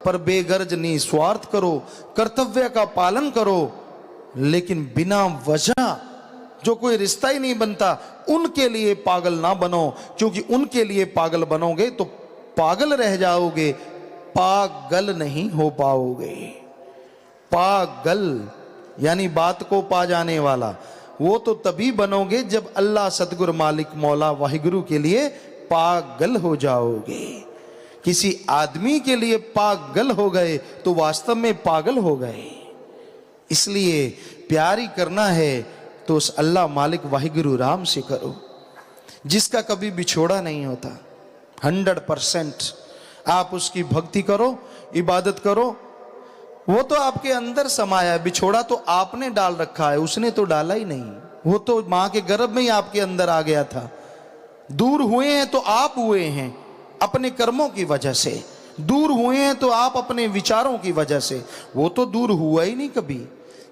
पर बेगर्ज निस्वार्थ करो, कर्तव्य का पालन करो, लेकिन बिना वजह जो कोई रिश्ता ही नहीं बनता उनके लिए पागल ना बनो, क्योंकि उनके लिए पागल बनोगे तो पागल रह जाओगे, पागल नहीं हो पाओगे। पागल यानी बात को पा जाने वाला, वो तो तभी बनोगे जब अल्लाह सतगुरु मालिक मौला वाहिगुरु के लिए पागल हो जाओगे। किसी आदमी के लिए पागल हो गए तो वास्तव में पागल हो गए। इसलिए प्यार ही करना है तो उस अल्लाह मालिक वाहिगुरु राम से करो, जिसका कभी बिछोड़ा नहीं होता। 100% आप उसकी भक्ति करो, इबादत करो, वो तो आपके अंदर समाया है। बिछोड़ा तो आपने डाल रखा है, उसने तो डाला ही नहीं। वो तो मां के गर्भ में ही आपके अंदर आ गया था। दूर हुए हैं तो आप हुए हैं अपने कर्मों की वजह से, दूर हुए हैं तो आप अपने विचारों की वजह से। वो तो दूर हुआ ही नहीं कभी।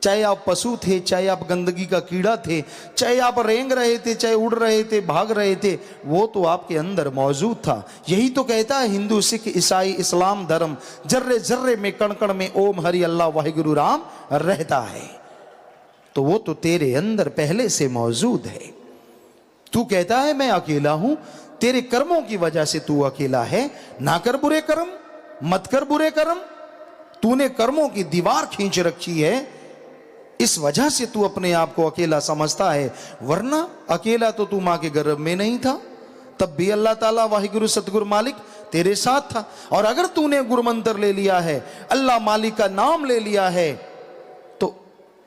चाहे आप पशु थे, चाहे आप गंदगी का कीड़ा थे, चाहे आप रेंग रहे थे, चाहे उड़ रहे थे, भाग रहे थे, वो तो आपके अंदर मौजूद था। यही तो कहता है हिंदू, सिख, ईसाई, इस्लाम धर्म, जर्रे जर्रे में, कण कण में ओम हरि अल्लाह वाहिगुरु राम रहता है। तो वो तो तेरे अंदर पहले से मौजूद है। तू कहता है मैं अकेला हूं, तेरे कर्मों की वजह से तू अकेला है। ना कर बुरे कर्म, मत कर बुरे कर्म। तूने कर्मों की दीवार खींच रखी है, इस वजह से तू अपने आप को अकेला समझता है। वरना अकेला तो तू मां के गर्भ में नहीं था, तब भी अल्लाह ताला वाहिगुरु सतगुरु मालिक तेरे साथ था। और अगर तूने गुरु मंत्र ले लिया है, अल्लाह मालिक का नाम ले लिया है, तो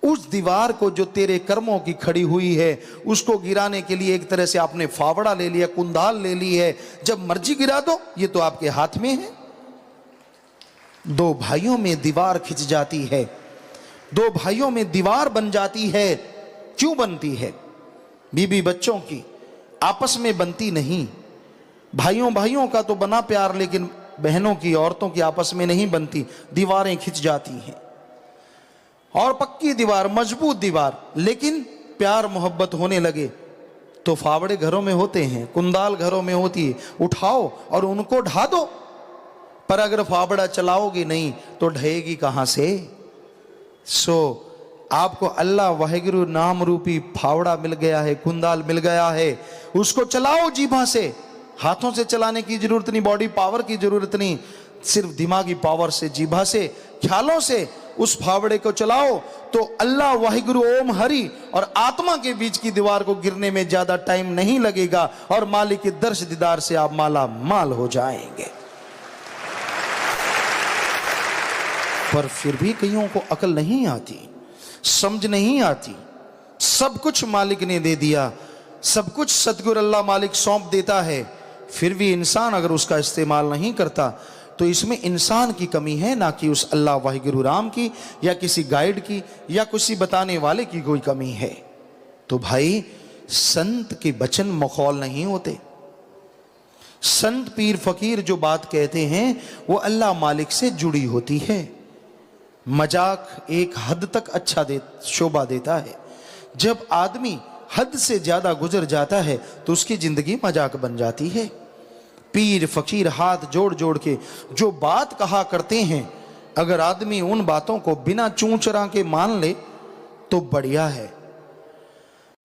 उस दीवार को जो तेरे कर्मों की खड़ी हुई है उसको गिराने के लिए एक तरह से आपने फावड़ा ले लिया, कुंदाल ले ली है। जब मर्जी गिरा दो, ये तो आपके हाथ में है। दो भाइयों में दीवार खिंच जाती है, दो भाइयों में दीवार बन जाती है। क्यों बनती है? बीबी बच्चों की आपस में बनती नहीं। भाइयों भाइयों का तो बना प्यार, लेकिन बहनों की, औरतों की आपस में नहीं बनती, दीवारें खिंच जाती हैं। और पक्की दीवार, मजबूत दीवार, लेकिन प्यार मोहब्बत होने लगे तो फावड़े घरों में होते हैं, कुंदाल घरों में होती है, उठाओ और उनको ढा दो। पर अगर फावड़ा चलाओगे नहीं तो ढहेगी कहां से? सो आपको अल्लाह वाहिगुरु नाम रूपी फावड़ा मिल गया है, कुंदाल मिल गया है, उसको चलाओ जीभा से। हाथों से चलाने की जरूरत नहीं, बॉडी पावर की जरूरत नहीं, सिर्फ दिमागी पावर से, जीभा से, ख्यालों से उस फावड़े को चलाओ। तो अल्लाह वाहिगुरु ओम हरि और आत्मा के बीच की दीवार को गिरने में ज्यादा टाइम नहीं लगेगा और मालिक के दर्श दीदार से आप माला माल हो जाएंगे। पर फिर भी कईयों को अकल नहीं आती, समझ नहीं आती। सब कुछ मालिक ने दे दिया, सब कुछ सतगुरु अल्लाह मालिक सौंप देता है, फिर भी इंसान अगर उसका इस्तेमाल नहीं करता तो इसमें इंसान की कमी है, ना कि उस अल्लाह वाहिगुरु राम की या किसी गाइड की या किसी बताने वाले की कोई कमी है। तो भाई, संत के वचन मखौल नहीं होते। संत पीर फकीर जो बात कहते हैं वो अल्लाह मालिक से जुड़ी होती है। मजाक एक हद तक अच्छा शोभा देता है। जब आदमी हद से ज्यादा गुजर जाता है तो उसकी जिंदगी मजाक बन जाती है। पीर फकीर हाथ जोड़ जोड़ के जो बात कहा करते हैं, अगर आदमी उन बातों को बिना चूंचरा के मान ले तो बढ़िया है।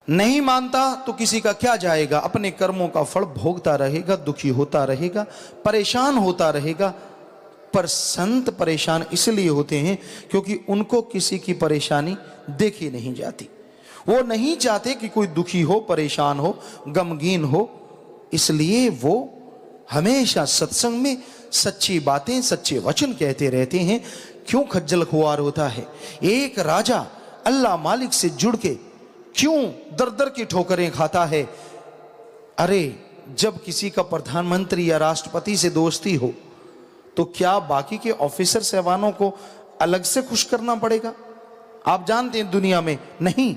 नहीं मानता तो किसी का क्या जाएगा, अपने कर्मों का फल भोगता रहेगा, दुखी होता रहेगा, परेशान होता रहेगा। पर संत परेशान इसलिए होते हैं क्योंकि उनको किसी की परेशानी देखी नहीं जाती। वो नहीं चाहते कि कोई दुखी हो, परेशान हो, गमगीन हो, इसलिए वो हमेशा सत्संग में सच्ची बातें, सच्चे वचन कहते रहते हैं। क्यों खज्जल खुआर होता है? एक राजा अल्लाह मालिक से जुड़ के क्यों दर दर की ठोकरें खाता है? अरे, जब किसी का प्रधानमंत्री या राष्ट्रपति से दोस्ती हो तो क्या बाकी के ऑफिसर साहबानों को अलग से खुश करना पड़ेगा? आप जानते हैं दुनिया में नहीं,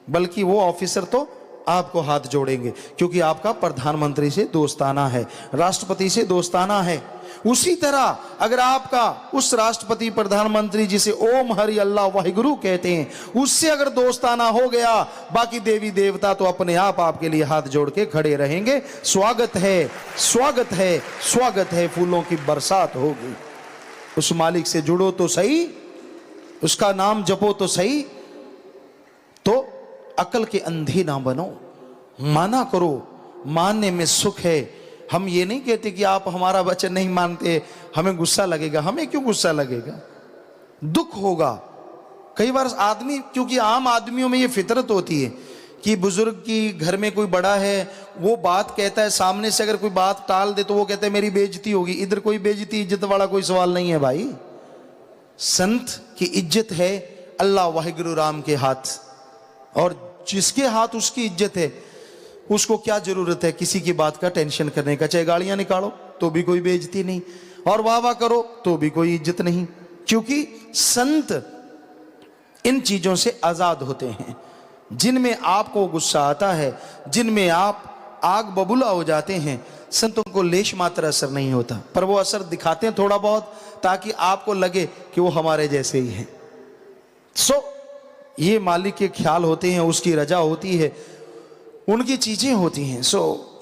बल्कि वो ऑफिसर तो आपको हाथ जोड़ेंगे क्योंकि आपका प्रधानमंत्री से दोस्ताना है, राष्ट्रपति से दोस्ताना है। उसी तरह अगर आपका उस राष्ट्रपति प्रधानमंत्री जिसे ओम हरि अल्लाह वाहिगुरु कहते हैं, उससे अगर दोस्ताना हो गया, बाकी देवी देवता तो अपने आप आपके लिए हाथ जोड़ के खड़े रहेंगे। स्वागत है, स्वागत है, स्वागत है, फूलों की बरसात होगी। उस मालिक से जुड़ो तो सही, उसका नाम जपो तो सही, तो अकल के अंधे ना बनो, माना करो, मानने में सुख है। हम ये नहीं कहते कि आप हमारा वचन नहीं मानते हमें गुस्सा लगेगा। हमें क्यों गुस्सा लगेगा, दुख होगा। कई बार आदमी, क्योंकि आम आदमियों में ये फितरत होती है कि बुजुर्ग की घर में कोई बड़ा है, वो बात कहता है, सामने से अगर कोई बात टाल दे तो वो कहता है मेरी बेइज्जती होगी। इधर कोई बेइज्जती इज्जत वाला कोई सवाल नहीं है भाई। संत की इज्जत है अल्लाह वाहिगुरु राम के हाथ, और जिसके हाथ उसकी इज्जत है उसको क्या जरूरत है किसी की बात का टेंशन करने का। चाहे गालियां निकालो तो भी कोई बेइज्जती नहीं, और वाह वाह करो तो भी कोई इज्जत नहीं, क्योंकि संत इन चीजों से आजाद होते हैं। जिनमें आपको गुस्सा आता है, जिनमें आप आग बबूला हो जाते हैं, संतों को लेश मात्र असर नहीं होता, पर वो असर दिखाते हैं थोड़ा बहुत ताकि आपको लगे कि वो हमारे जैसे ही हैं। ये मालिक के ख्याल होते हैं, उसकी रजा होती है, उनकी चीजें होती हैं।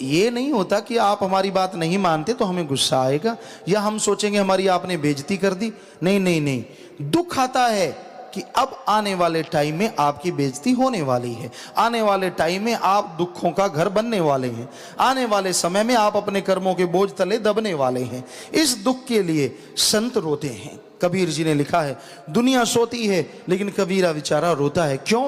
ये नहीं होता कि आप हमारी बात नहीं मानते तो हमें गुस्सा आएगा या हम सोचेंगे हमारी आपने बेइज्जती कर दी। नहीं नहीं नहीं, दुख आता है कि अब आने वाले टाइम में आपकी बेइज्जती होने वाली है, आने वाले टाइम में आप दुखों का घर बनने वाले हैं, आने वाले समय में आप अपने कर्मों के बोझ तले दबने वाले हैं। इस दुख के लिए संत रोते हैं। कबीर जी ने लिखा है, दुनिया सोती है लेकिन कबीरा बेचारा रोता है। क्यों?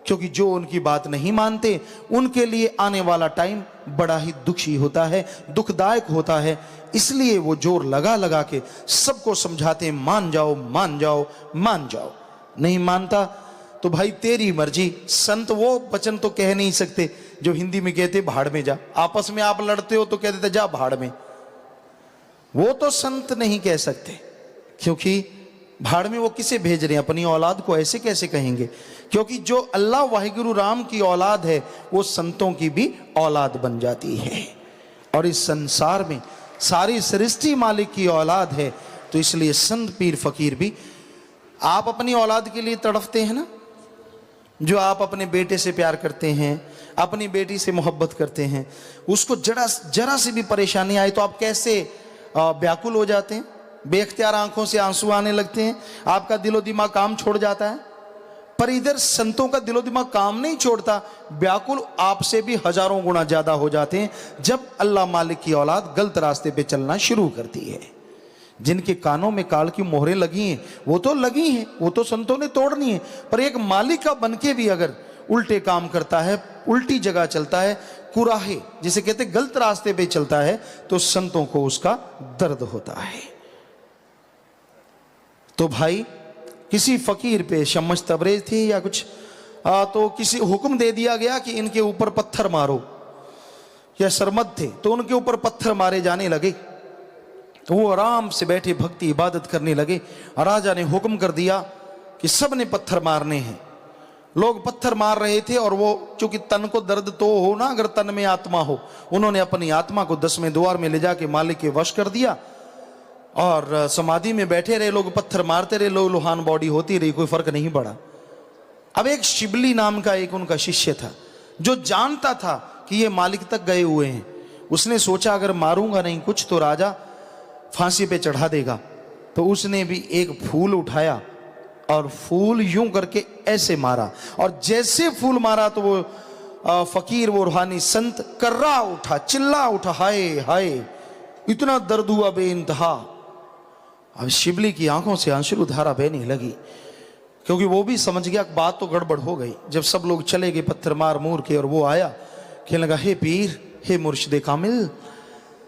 क्योंकि जो उनकी बात नहीं मानते उनके लिए आने वाला टाइम बड़ा ही दुखी होता है, दुखदायक होता है। इसलिए वो जोर लगा लगा के सबको समझाते हैं, मान जाओ मान जाओ मान जाओ। नहीं मानता तो भाई तेरी मर्जी। संत वो वचन तो कह नहीं सकते जो हिंदी में कहते भाड़ में जा। आपस में आप लड़ते हो तो कह देते जा भाड़ में, वो तो संत नहीं कह सकते, क्योंकि भाड़ में वो किसे भेज रहे हैं? अपनी औलाद को ऐसे कैसे कहेंगे? क्योंकि जो अल्लाह वाहिगुरु राम की औलाद है वो संतों की भी औलाद बन जाती है, और इस संसार में सारी सृष्टि मालिक की औलाद है। तो इसलिए संत पीर फकीर भी, आप अपनी औलाद के लिए तड़फते हैं ना, जो आप अपने बेटे से प्यार करते हैं, अपनी बेटी से मोहब्बत करते हैं, उसको जरा से भी परेशानी आए तो आप कैसे व्याकुल हो जाते हैं, बेख्तियार आंखों से आंसू आने लगते हैं, आपका दिलो दिमाग काम छोड़ जाता है। पर इधर संतों का दिलो दिमाग काम नहीं छोड़ता, व्याकुल आपसे भी हजारों गुना ज्यादा हो जाते हैं जब अल्लाह मालिक की औलाद गलत रास्ते पे चलना शुरू करती है। जिनके कानों में काल की मोहरें लगी हैं वो तो लगी हैं, वो तो संतों ने तोड़नी है, पर एक मालिक का बनके भी अगर उल्टे काम करता है, उल्टी जगह चलता है, कुराहे जिसे कहते गलत रास्ते पे चलता है, तो संतों को उसका दर्द होता है। तो भाई किसी फकीर पे शम्मश तबरेज थी या कुछ, तो किसी हुक्म दे दिया गया कि इनके ऊपर पत्थर मारो, या सरमद थे तो उनके ऊपर पत्थर मारे जाने लगे। तो वो आराम से बैठे भक्ति इबादत करने लगे। राजा ने हुक्म कर दिया कि सब ने पत्थर मारने हैं। लोग पत्थर मार रहे थे, और वो चूंकि तन को दर्द तो हो ना, अगर तन में आत्मा हो, उन्होंने अपनी आत्मा को 10वें द्वार में ले जाके मालिक के वश कर दिया, और समाधि में बैठे रहे। लोग पत्थर मारते रहे, लोग लुहान बॉडी होती रही, कोई फर्क नहीं पड़ा। अब एक शिबली नाम का एक उनका शिष्य था जो जानता था कि ये मालिक तक गए हुए हैं। उसने सोचा अगर मारूंगा नहीं कुछ तो राजा फांसी पे चढ़ा देगा। तो उसने भी एक फूल उठाया और फूल यूं करके ऐसे मारा, और जैसे फूल मारा तो वो फकीर, वो रूहानी संत कर्रा उठा, चिल्ला उठा, हाय हाय, इतना दर्द हुआ बेइंतहा। अब शिबली की आंखों से आंसू धारा बहने लगी, क्योंकि वो भी समझ गया बात तो गड़बड़ हो गई। जब सब लोग चले गए पत्थर मार मूर के, और वो आया, कहने लगा, हे पीर, हे मुर्शिदे कामिल,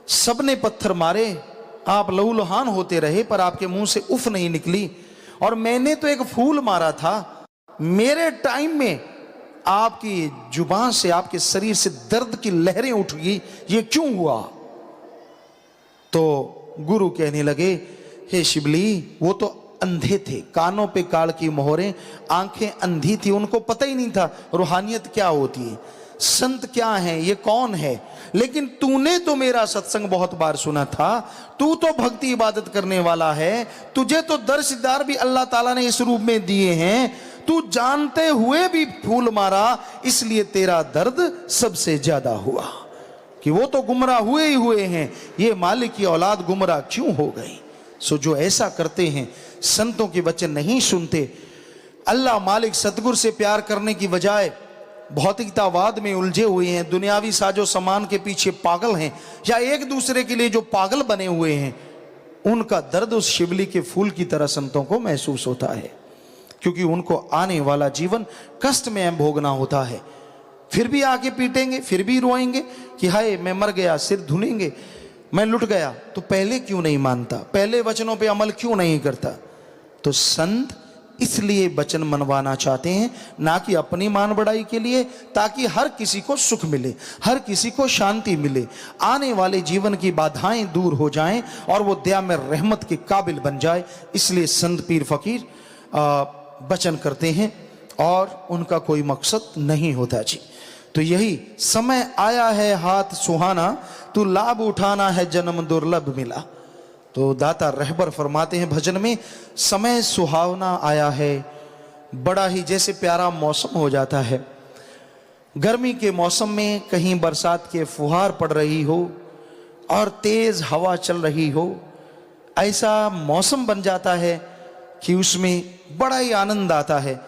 सबने पत्थर मारे, आप लहूलुहान होते रहे, पर आपके मुंह से उफ नहीं निकली, और मैंने तो एक फूल मारा था। मेरे टाइम में आपकी जुबान से, आपके शरीर से दर्द की लहरें उठ गई, ये क्यों हुआ? तो गुरु कहने लगे, हे शिबली, वो तो अंधे थे, कानों पे काल की मोहरें, आंखें अंधी थी, उनको पता ही नहीं था रूहानियत क्या होती है, संत क्या है, ये कौन है। लेकिन तूने तो मेरा सत्संग बहुत बार सुना था, तू तो भक्ति इबादत करने वाला है, तुझे तो दर्शदार भी अल्लाह ताला ने इस रूप में दिए हैं, तू जानते हुए भी फूल मारा, इसलिए तेरा दर्द सबसे ज्यादा हुआ। कि वो तो गुमराह हुए ही हुए हैं, ये मालिक की औलाद गुमराह क्यों हो गई? सो जो ऐसा करते हैं, संतों के वचन नहीं सुनते, अल्लाह मालिक सतगुरु से प्यार करने की बजाय भौतिकतावाद में उलझे हुए हैं, दुनियावी साजो सामान के पीछे पागल हैं, या एक दूसरे के लिए जो पागल बने हुए हैं, उनका दर्द उस शिवली के फूल की तरह संतों को महसूस होता है, क्योंकि उनको आने वाला जीवन कष्ट में भोगना होता है। फिर भी आके पीटेंगे, फिर भी रोएंगे कि हाय मैं मर गया, सिर धुनेंगे, मैं लुट गया। तो पहले क्यों नहीं मानता, पहले वचनों पे अमल क्यों नहीं करता? तो संत इसलिए वचन मनवाना चाहते हैं, ना कि अपनी मान बढ़ाई के लिए, ताकि हर किसी को सुख मिले, हर किसी को शांति मिले, आने वाले जीवन की बाधाएं दूर हो जाएं और वो दया में रहमत के काबिल बन जाए। इसलिए संत पीर फकीर वचन करते हैं और उनका कोई मकसद नहीं होता जी। तो यही समय आया है हाथ सुहाना, तू लाभ उठाना है जन्म दुर्लभ मिला। तो दाता रहबर फरमाते हैं भजन में, समय सुहावना आया है, बड़ा ही जैसे प्यारा मौसम हो जाता है। गर्मी के मौसम में कहीं बरसात के फुहार पड़ रही हो और तेज हवा चल रही हो, ऐसा मौसम बन जाता है कि उसमें बड़ा ही आनंद आता है।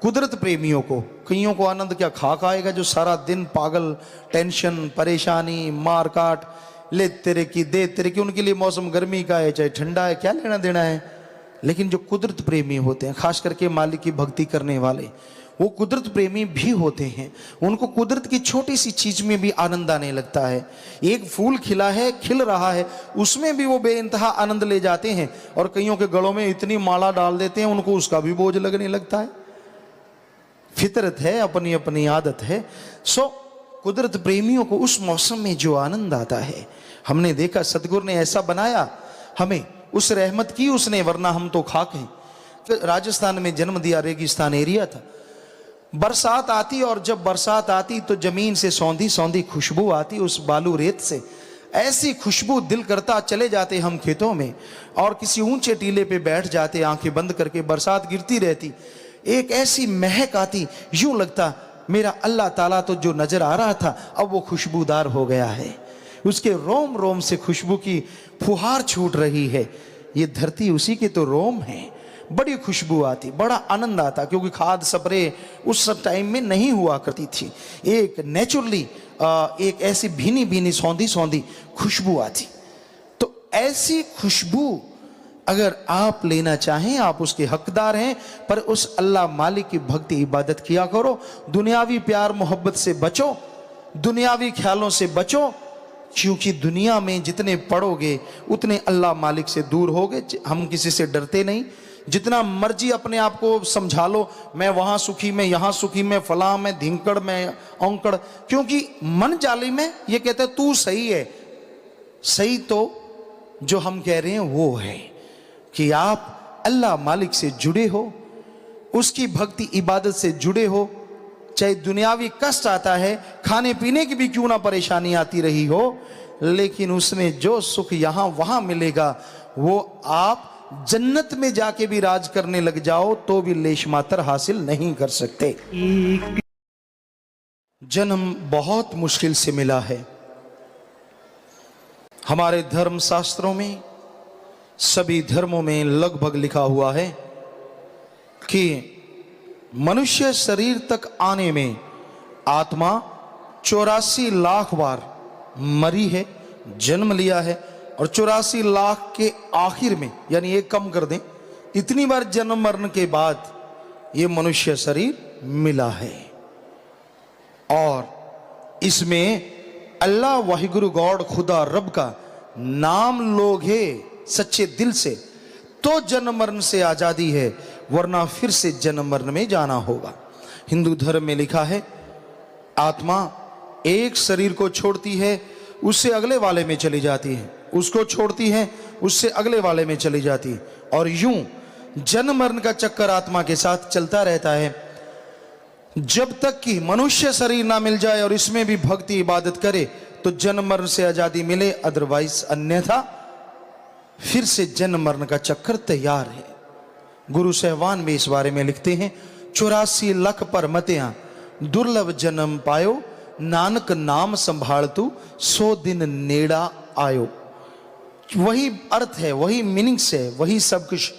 कुदरत प्रेमियों को, कईयों को आनंद क्या खाक आएगा जो सारा दिन पागल, टेंशन, परेशानी, मार काट, ले तेरे की दे तेरे की, उनके लिए मौसम गर्मी का है चाहे ठंडा है, क्या लेना देना है। लेकिन जो कुदरत प्रेमी होते हैं, खास करके मालिक की भक्ति करने वाले, वो कुदरत प्रेमी भी होते हैं। उनको कुदरत की छोटी सी चीज में भी आनंद आने लगता है। एक फूल खिला है, खिल रहा है, उसमें भी वो बेइंतहा आनंद ले जाते हैं। और कईयों के गलों में इतनी माला डाल देते हैं, उनको उसका भी बोझ लगने लगता है। फितरत है, अपनी अपनी आदत है। सो कुदरत प्रेमियों को उस मौसम में जो आनंद आता है, हमने देखा सतगुरु ने ऐसा बनाया हमें, उस रहमत की उसने, वरना हम तो खाक हैं। राजस्थान में जन्म दिया, रेगिस्तान एरिया था। बरसात आती और जब बरसात आती तो जमीन से सौंधी सौंधी खुशबू आती, उस बालू रेत से ऐसी खुशबू, दिल करता चले जाते हम खेतों में और किसी ऊंचे टीले पे बैठ जाते, आंखें बंद करके, बरसात गिरती रहती, एक ऐसी महक आती, यूं लगता मेरा अल्लाह ताला तो जो नजर आ रहा था अब वो खुशबूदार हो गया है, उसके रोम रोम से खुशबू की फुहार छूट रही है, ये धरती उसी के तो रोम है। बड़ी खुशबू आती, बड़ा आनंद आता, क्योंकि खाद स्प्रे उस टाइम में नहीं हुआ करती थी। एक नेचुरली एक ऐसी भीनी भीनी सौंधी सौंधी खुशबू आती। तो ऐसी खुशबू अगर आप लेना चाहें, आप उसके हकदार हैं, पर उस अल्लाह मालिक की भक्ति इबादत किया करो। दुनियावी प्यार मोहब्बत से बचो, दुनियावी ख्यालों से बचो, क्योंकि दुनिया में जितने पढ़ोगे उतने अल्लाह मालिक से दूर होगे। हम किसी से डरते नहीं, जितना मर्जी अपने आप को समझा लो, मैं वहां सुखी, मैं यहां सुखी, मैं फलां, मैं धिंकड़, मैं औंकड़, क्योंकि मन जाली में ये कहते हैं तू सही है। सही तो जो हम कह रहे हैं वो है कि आप अल्लाह मालिक से जुड़े हो, उसकी भक्ति इबादत से जुड़े हो। चाहे दुनियावी कष्ट आता है, खाने पीने की भी क्यों ना परेशानी आती रही हो, लेकिन उसमें जो सुख यहां वहां मिलेगा वो आप जन्नत में जाके भी राज करने लग जाओ तो भी लेश मात्र हासिल नहीं कर सकते। जन्म बहुत मुश्किल से मिला है। हमारे धर्म शास्त्रों में, सभी धर्मों में लगभग लिखा हुआ है कि मनुष्य शरीर तक आने में आत्मा 84 लाख बार मरी है, जन्म लिया है, और 84 लाख के आखिर में, यानी एक कम कर दें, इतनी बार जन्म मरण के बाद ये मनुष्य शरीर मिला है। और इसमें अल्लाह वाहिगुरु गॉड खुदा रब का नाम लोगे सच्चे दिल से तो जन्म मरण से आजादी है, वरना फिर से जन्म मरण में जाना होगा। हिंदू धर्म में लिखा है आत्मा एक शरीर को छोड़ती है, उससे अगले वाले में चली जाती है, उसको छोड़ती है, उससे अगले वाले में चली जाती है, और यूं जन्म मरण का चक्कर आत्मा के साथ चलता रहता है जब तक कि मनुष्य शरीर ना मिल जाए और इसमें भी भक्ति इबादत करे तो जन्म मरण से आजादी मिले, अदरवाइज अन्यथा फिर से जन्म मरण का चक्कर तैयार है। गुरु सहवान में इस बारे में लिखते हैं 84 लाख पर मतियां दुर्लभ जन्म पायो, नानक नाम संभाल तू 100 दिन नेड़ा आयो। वही अर्थ है, वही मीनिंग्स है, वही सब कुछ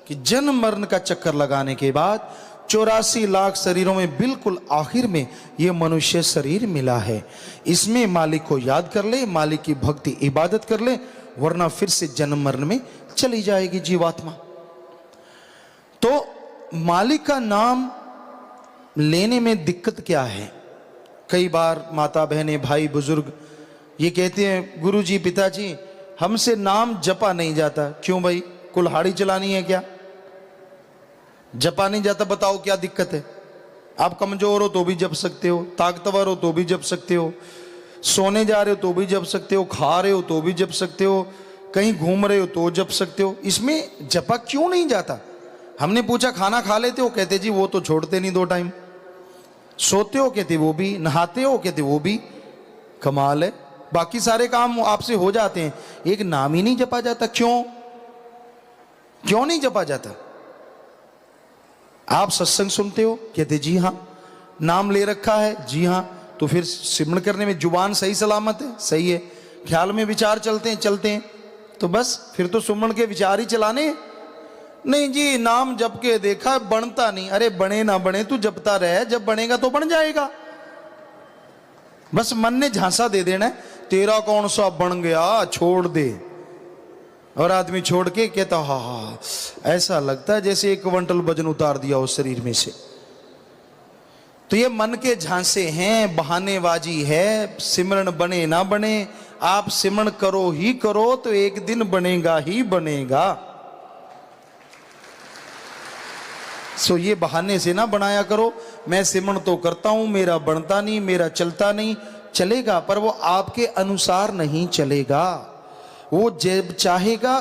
कि जन्म मरण का चक्कर लगाने के बाद 84 लाख शरीरों में बिल्कुल आखिर में ये मनुष्य शरीर मिला है। इसमें मालिक को याद कर ले, मालिक की भक्ति इबादत कर ले, वरना फिर से जन्म मरण में चली जाएगी जीवात्मा। तो मालिक का नाम लेने में दिक्कत क्या है? कई बार माता बहनें भाई बुजुर्ग ये कहते हैं, गुरुजी पिताजी हमसे नाम जपा नहीं जाता। क्यों भाई, कुल्हाड़ी चलानी है क्या? जपा नहीं जाता, बताओ क्या दिक्कत है? आप कमजोर हो तो भी जप सकते हो, ताकतवर हो तो भी जप सकते हो, सोने जा रहे हो तो भी जप सकते हो, खा रहे हो तो भी जप सकते हो, कहीं घूम रहे हो तो जप सकते हो। इसमें जपा क्यों नहीं जाता? हमने पूछा खाना खा लेते हो? कहते जी वो तो छोड़ते नहीं 2 टाइम। सोते हो? कहते वो भी। नहाते हो? कहते वो भी। कमाल है, बाकी सारे काम आपसे हो जाते हैं, एक नाम ही नहीं जपा जाता। क्यों क्यों नहीं जपा जाता? आप सत्संग सुनते हो? कहते जी हाँ। नाम ले रखा है? जी हाँ। तो फिर सिमरण करने में जुबान सही सलामत है? सही है। ख्याल में विचार चलते हैं तो बस फिर तो सुमरण के विचार ही चलाने। नहीं जी नाम जप के देखा बनता नहीं। अरे बने ना बने तू जपता रहे, जब बनेगा तो बन जाएगा। बस मन ने झांसा दे देना है, तेरा कौन सा बन गया छोड़ दे। और आदमी छोड़ के कहता हा ऐसा लगता है जैसे 1 क्विंटल वजन उतार दिया उस शरीर में से। तो ये मन के झांसे हैं, बहानेबाजी है। सिमरण बने ना बने, आप सिमरण करो ही करो तो एक दिन बनेगा ही बनेगा। सो ये बहाने से ना बनाया करो, मैं सिमरण तो करता हूं, मेरा बनता नहीं, मेरा चलता नहीं। चलेगा पर वो आपके अनुसार नहीं चलेगा। वो जब चाहेगा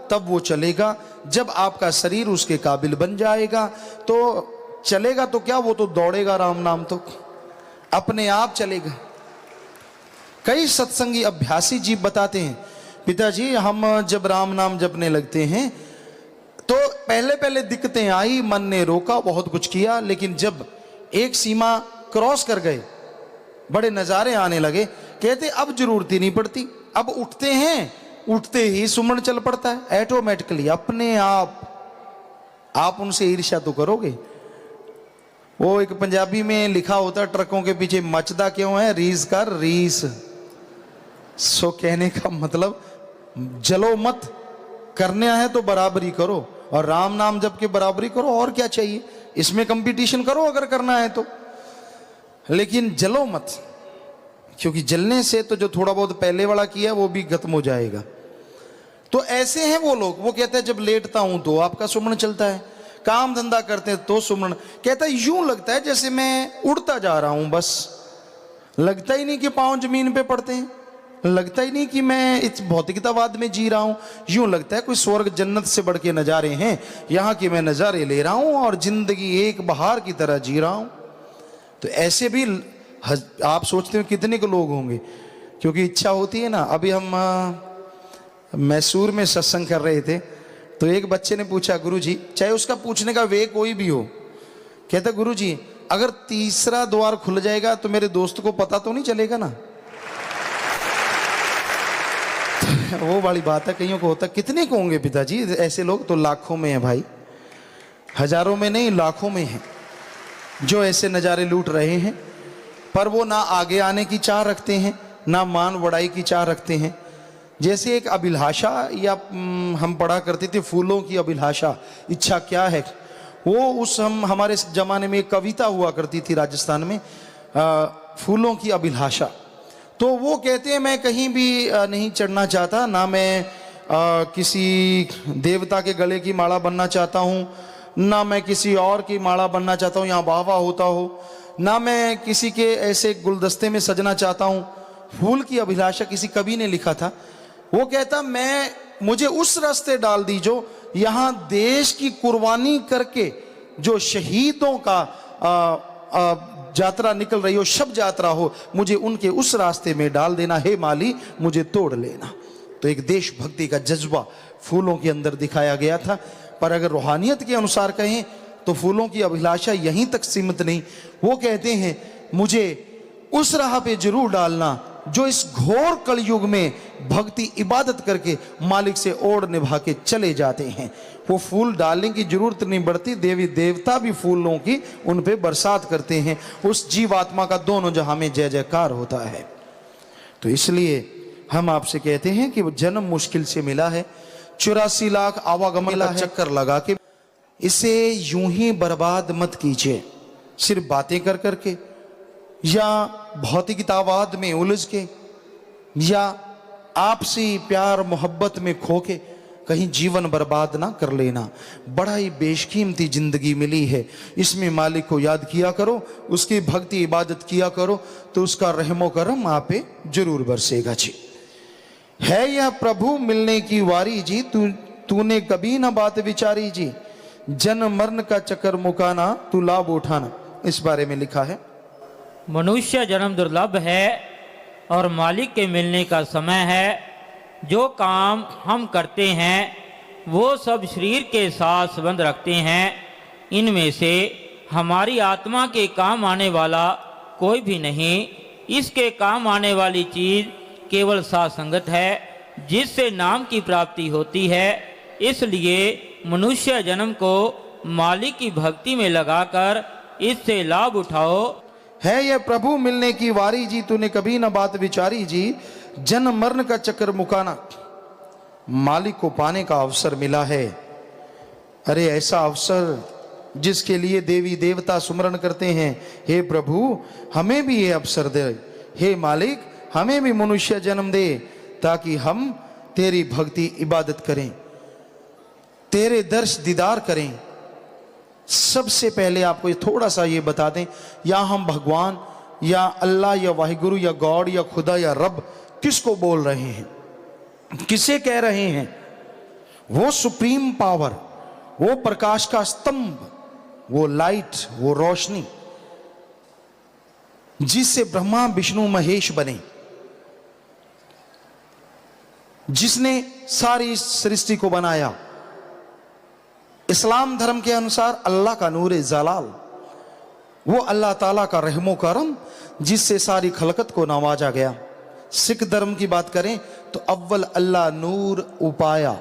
तब वो चलेगा, जब आपका शरीर उसके काबिल बन जाएगा तो चलेगा। तो क्या, वो तो दौड़ेगा, राम नाम तो अपने आप चलेगा। कई सत्संगी अभ्यासी जीव बताते हैं, पिताजी हम जब राम नाम जपने लगते हैं तो पहले पहले दिक्कतें आई, मन ने रोका, बहुत कुछ किया, लेकिन जब एक सीमा क्रॉस कर गए बड़े नजारे आने लगे। कहते अब जरूरत ही नहीं पड़ती, अब उठते हैं, उठते ही सुमरण चल पड़ता है ऑटोमेटिकली अपने आप उनसे ईर्ष्या तो करोगे। वो एक पंजाबी में लिखा होता है, ट्रकों के पीछे मचदा क्यों है, रीस कर रीस। सो कहने का मतलब जलो मत, करना है तो बराबरी करो, और राम नाम जप के बराबरी करो, और क्या चाहिए। इसमें कंपटीशन करो अगर करना है तो, लेकिन जलो मत, क्योंकि जलने से तो जो थोड़ा बहुत पहले वाला किया वो भी खत्म हो जाएगा। तो ऐसे हैं वो लोग। वो कहते हैं जब लेटता हूं तो आपका सुमरण चलता है, काम धंधा करते हैं तो सुमरण। कहता है यूं लगता है जैसे मैं उड़ता जा रहा हूं, बस लगता ही नहीं कि पांव जमीन पे पड़ते हैं, लगता ही नहीं कि मैं इस भौतिकतावाद में जी रहा हूं। यूं लगता है कोई स्वर्ग जन्नत से बढ़ के नजारे हैं, यहां के मैं नजारे ले रहा हूं और जिंदगी एक बहार की तरह जी रहा हूं। तो ऐसे भी आप सोचते हो कितने को लोग होंगे, क्योंकि इच्छा होती है ना। अभी हम मैसूर में सत्संग कर रहे थे तो एक बच्चे ने पूछा, गुरुजी, चाहे उसका पूछने का वे कोई भी हो, कहता गुरुजी अगर तीसरा द्वार खुल जाएगा तो मेरे दोस्त को पता तो नहीं चलेगा ना। वो वाली बात है, कईयों को होता। कितने को होंगे पिताजी ऐसे लोग? तो लाखों में है भाई, हजारों में नहीं, लाखों में है जो ऐसे नज़ारे लूट रहे हैं। पर वो ना आगे आने की चाह रखते हैं, ना मान बढ़ाई की चाह रखते हैं। जैसे एक अभिलाषा, या हम पढ़ा करते थे फूलों की अभिलाषा, इच्छा क्या है वो। उस हमारे ज़माने में एक कविता हुआ करती थी राजस्थान में, फूलों की अभिलाषा। तो वो कहते हैं मैं कहीं भी नहीं चढ़ना चाहता, ना मैं किसी देवता के गले की माला बनना चाहता हूँ, ना मैं किसी और की माला बनना चाहता हूँ यहाँ वाह वाह होता हो, ना मैं किसी के ऐसे गुलदस्ते में सजना चाहता हूँ। फूल की अभिलाषा किसी कवि ने लिखा था। वो कहता मुझे उस रास्ते डाल दीजो यहाँ देश की कुर्बानी करके जो शहीदों का यात्रा निकल रही हो, शब यात्रा हो, मुझे उनके उस रास्ते में डाल देना। हे माली मुझे तोड़ लेना। तो एक देशभक्ति का जज्बा फूलों के अंदर दिखाया गया था। पर अगर रूहानियत के अनुसार कहें तो फूलों की अभिलाषा यहीं तक सीमित नहीं। वो कहते हैं मुझे उस राह पे जरूर डालना जो इस घोर कलयुग में भक्ति इबादत करके मालिक से ओढ़ निभा के चले जाते हैं। वो फूल डालने की जरूरत नहीं पड़ती, देवी देवता भी फूलों की उन पे बरसात करते हैं। उस जीवात्मा का दोनों जहां में जय जयकार होता है। तो इसलिए हम आपसे कहते हैं कि वो जन्म मुश्किल से मिला है, 84 लाख आवागमन का चक्कर लगा के इसे यूं ही बर्बाद मत कीजिए, सिर्फ बातें कर करके या भौतिकतावाद में उलझ के या आपसी प्यार मोहब्बत में खो के कहीं जीवन बर्बाद ना कर लेना। बड़ा ही बेशकीमती जिंदगी मिली है, इसमें मालिक को याद किया करो, उसकी भक्ति इबादत किया करो, तो उसका रहमो करम आप पे जरूर बरसेगा जी। है यह प्रभु मिलने की वारी जी, तूने कभी ना बात विचारी जी, जन्म मरण का चक्कर मुकाना तू लाभ उठाना। इस बारे में लिखा है, मनुष्य जन्म दुर्लभ है और मालिक के मिलने का समय है। जो काम हम करते हैं वो सब शरीर के साथ संबंध रखते हैं। इनमें से हमारी आत्मा के काम आने वाला कोई भी नहीं। इसके काम आने वाली चीज़ केवल साथ संगत है, जिससे नाम की प्राप्ति होती है। इसलिए मनुष्य जन्म को मालिक की भक्ति में लगाकर इससे लाभ उठाओ। है यह प्रभु मिलने की वारी जी, तूने कभी न बात विचारी जी, जन्म मरण का चक्कर मुकाना। मालिक को पाने का अवसर मिला है। अरे ऐसा अवसर जिसके लिए देवी देवता सुमरण करते हैं, हे प्रभु हमें भी ये अवसर दे, हे मालिक हमें भी मनुष्य जन्म दे, ताकि हम तेरी भक्ति इबादत करें, तेरे दर्श दीदार करें। सबसे पहले आपको ये थोड़ा सा ये बता दें, या हम भगवान या अल्लाह या वाहिगुरु या गॉड या खुदा या रब किसको बोल रहे हैं, किसे कह रहे हैं? वो सुप्रीम पावर, वो प्रकाश का स्तंभ, वो लाइट, वो रोशनी जिससे ब्रह्मा विष्णु महेश बने, जिसने सारी सृष्टि को बनाया। इस्लाम धर्म के अनुसार अल्लाह का नूर जलाल, वो अल्लाह ताला का रहमो करम जिससे सारी खलकत को नवाजा गया। सिख धर्म की बात करें तो अव्वल अल्लाह नूर उपाया,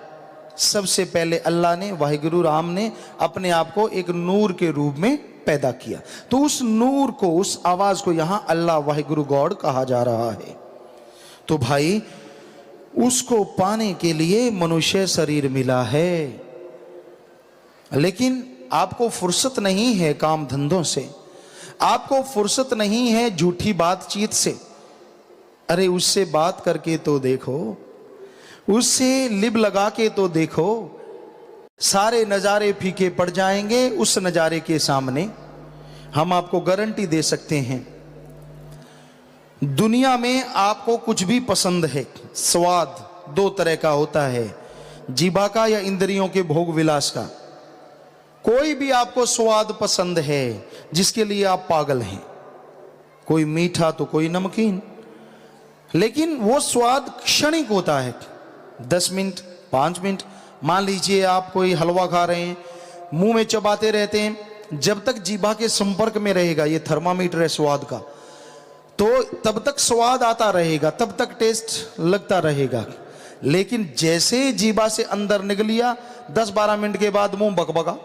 सबसे पहले अल्लाह ने वाहिगुरु राम ने अपने आप को एक नूर के रूप में पैदा किया। तो उस नूर को, उस आवाज को यहां अल्लाह वाहिगुरु गॉड कहा जा रहा है। तो भाई उसको पाने के लिए मनुष्य शरीर मिला है, लेकिन आपको फुर्सत नहीं है काम धंधों से, आपको फुर्सत नहीं है झूठी बातचीत से। अरे उससे बात करके तो देखो, उससे लिब लगा के तो देखो, सारे नज़ारे फीके पड़ जाएंगे उस नज़ारे के सामने। हम आपको गारंटी दे सकते हैं, दुनिया में आपको कुछ भी पसंद है, स्वाद दो तरह का होता है, जीभा का या इंद्रियों के भोग विलास का। कोई भी आपको स्वाद पसंद है जिसके लिए आप पागल हैं, कोई मीठा तो कोई नमकीन, लेकिन वो स्वाद क्षणिक होता है, 10 मिनट 5 मिनट। मान लीजिए आप कोई हलवा खा रहे हैं, मुंह में चबाते रहते हैं, जब तक जीभा के संपर्क में रहेगा, ये थर्मामीटर है स्वाद का, तो तब तक स्वाद आता रहेगा, तब तक टेस्ट लगता रहेगा। लेकिन जैसे जीभा से अंदर निकलिया 10-12 मिनट के बाद मुंह बकबका।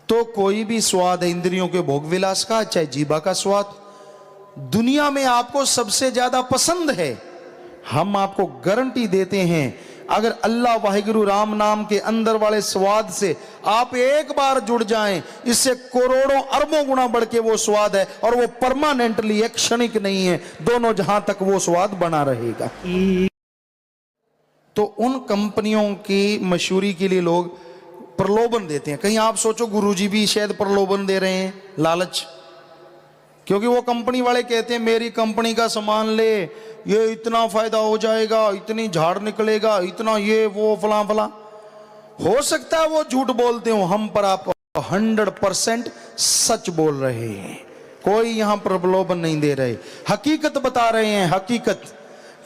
तो कोई भी स्वाद है इंद्रियों के भोग विलास का, चाहे जीभा का स्वाद, दुनिया में आपको सबसे ज्यादा पसंद है। हम आपको गारंटी देते हैं, अगर अल्लाह वाहिगुरु राम नाम के अंदर वाले स्वाद से आप एक बार जुड़ जाएं, इससे करोड़ों अरबों गुना बढ़ के वो स्वाद है, और वो परमानेंटली है, क्षणिक नहीं है, दोनों जहां तक वो स्वाद बना रहेगा। तो उन कंपनियों की मशहूरी के लिए लोग प्रलोभन देते हैं। कहीं आप सोचो गुरुजी भी शायद प्रलोभन दे रहे हैं, लालच, क्योंकि वो कंपनी वाले कहते हैं मेरी कंपनी का सामान ले, ये इतना फायदा हो जाएगा, इतनी झाड़ निकलेगा, इतना ये वो फला फला। हो सकता है वो झूठ बोलते हो, हम पर आपको 100% सच बोल रहे हैं, कोई यहां प्रलोभन नहीं दे रहे, हकीकत बता रहे हैं। हकीकत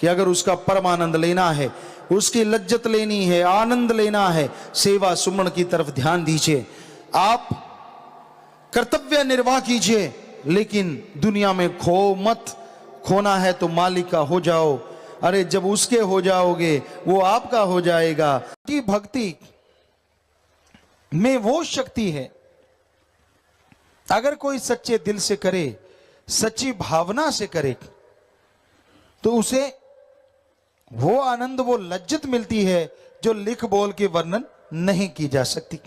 कि अगर उसका परमानंद लेना है, उसकी लज्जत लेनी है, आनंद लेना है, सेवा सुमन की तरफ ध्यान दीजिए, आप कर्तव्य निर्वाह कीजिए, लेकिन दुनिया में खो मत, खोना है तो मालिक का हो जाओ, अरे जब उसके हो जाओगे वो आपका हो जाएगा। कि भक्ति में वो शक्ति है, अगर कोई सच्चे दिल से करे, सच्ची भावना से करे, तो उसे वो आनंद, वो लज्जत मिलती है जो लिख बोल के वर्णन नहीं की जा सकती।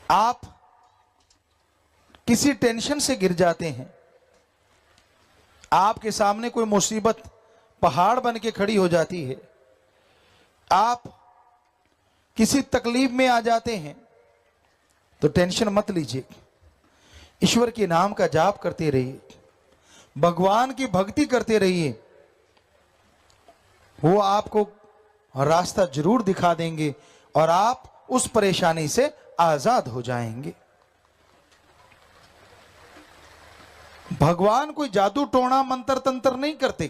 आप किसी टेंशन से गिर जाते हैं, आपके सामने कोई मुसीबत पहाड़ बन के खड़ी हो जाती है, आप किसी तकलीफ में आ जाते हैं, तो टेंशन मत लीजिए, ईश्वर के नाम का जाप करते रहिए, भगवान की भक्ति करते रहिए, वो आपको रास्ता जरूर दिखा देंगे और आप उस परेशानी से आजाद हो जाएंगे। भगवान कोई जादू टोना मंत्र तंत्र नहीं करते।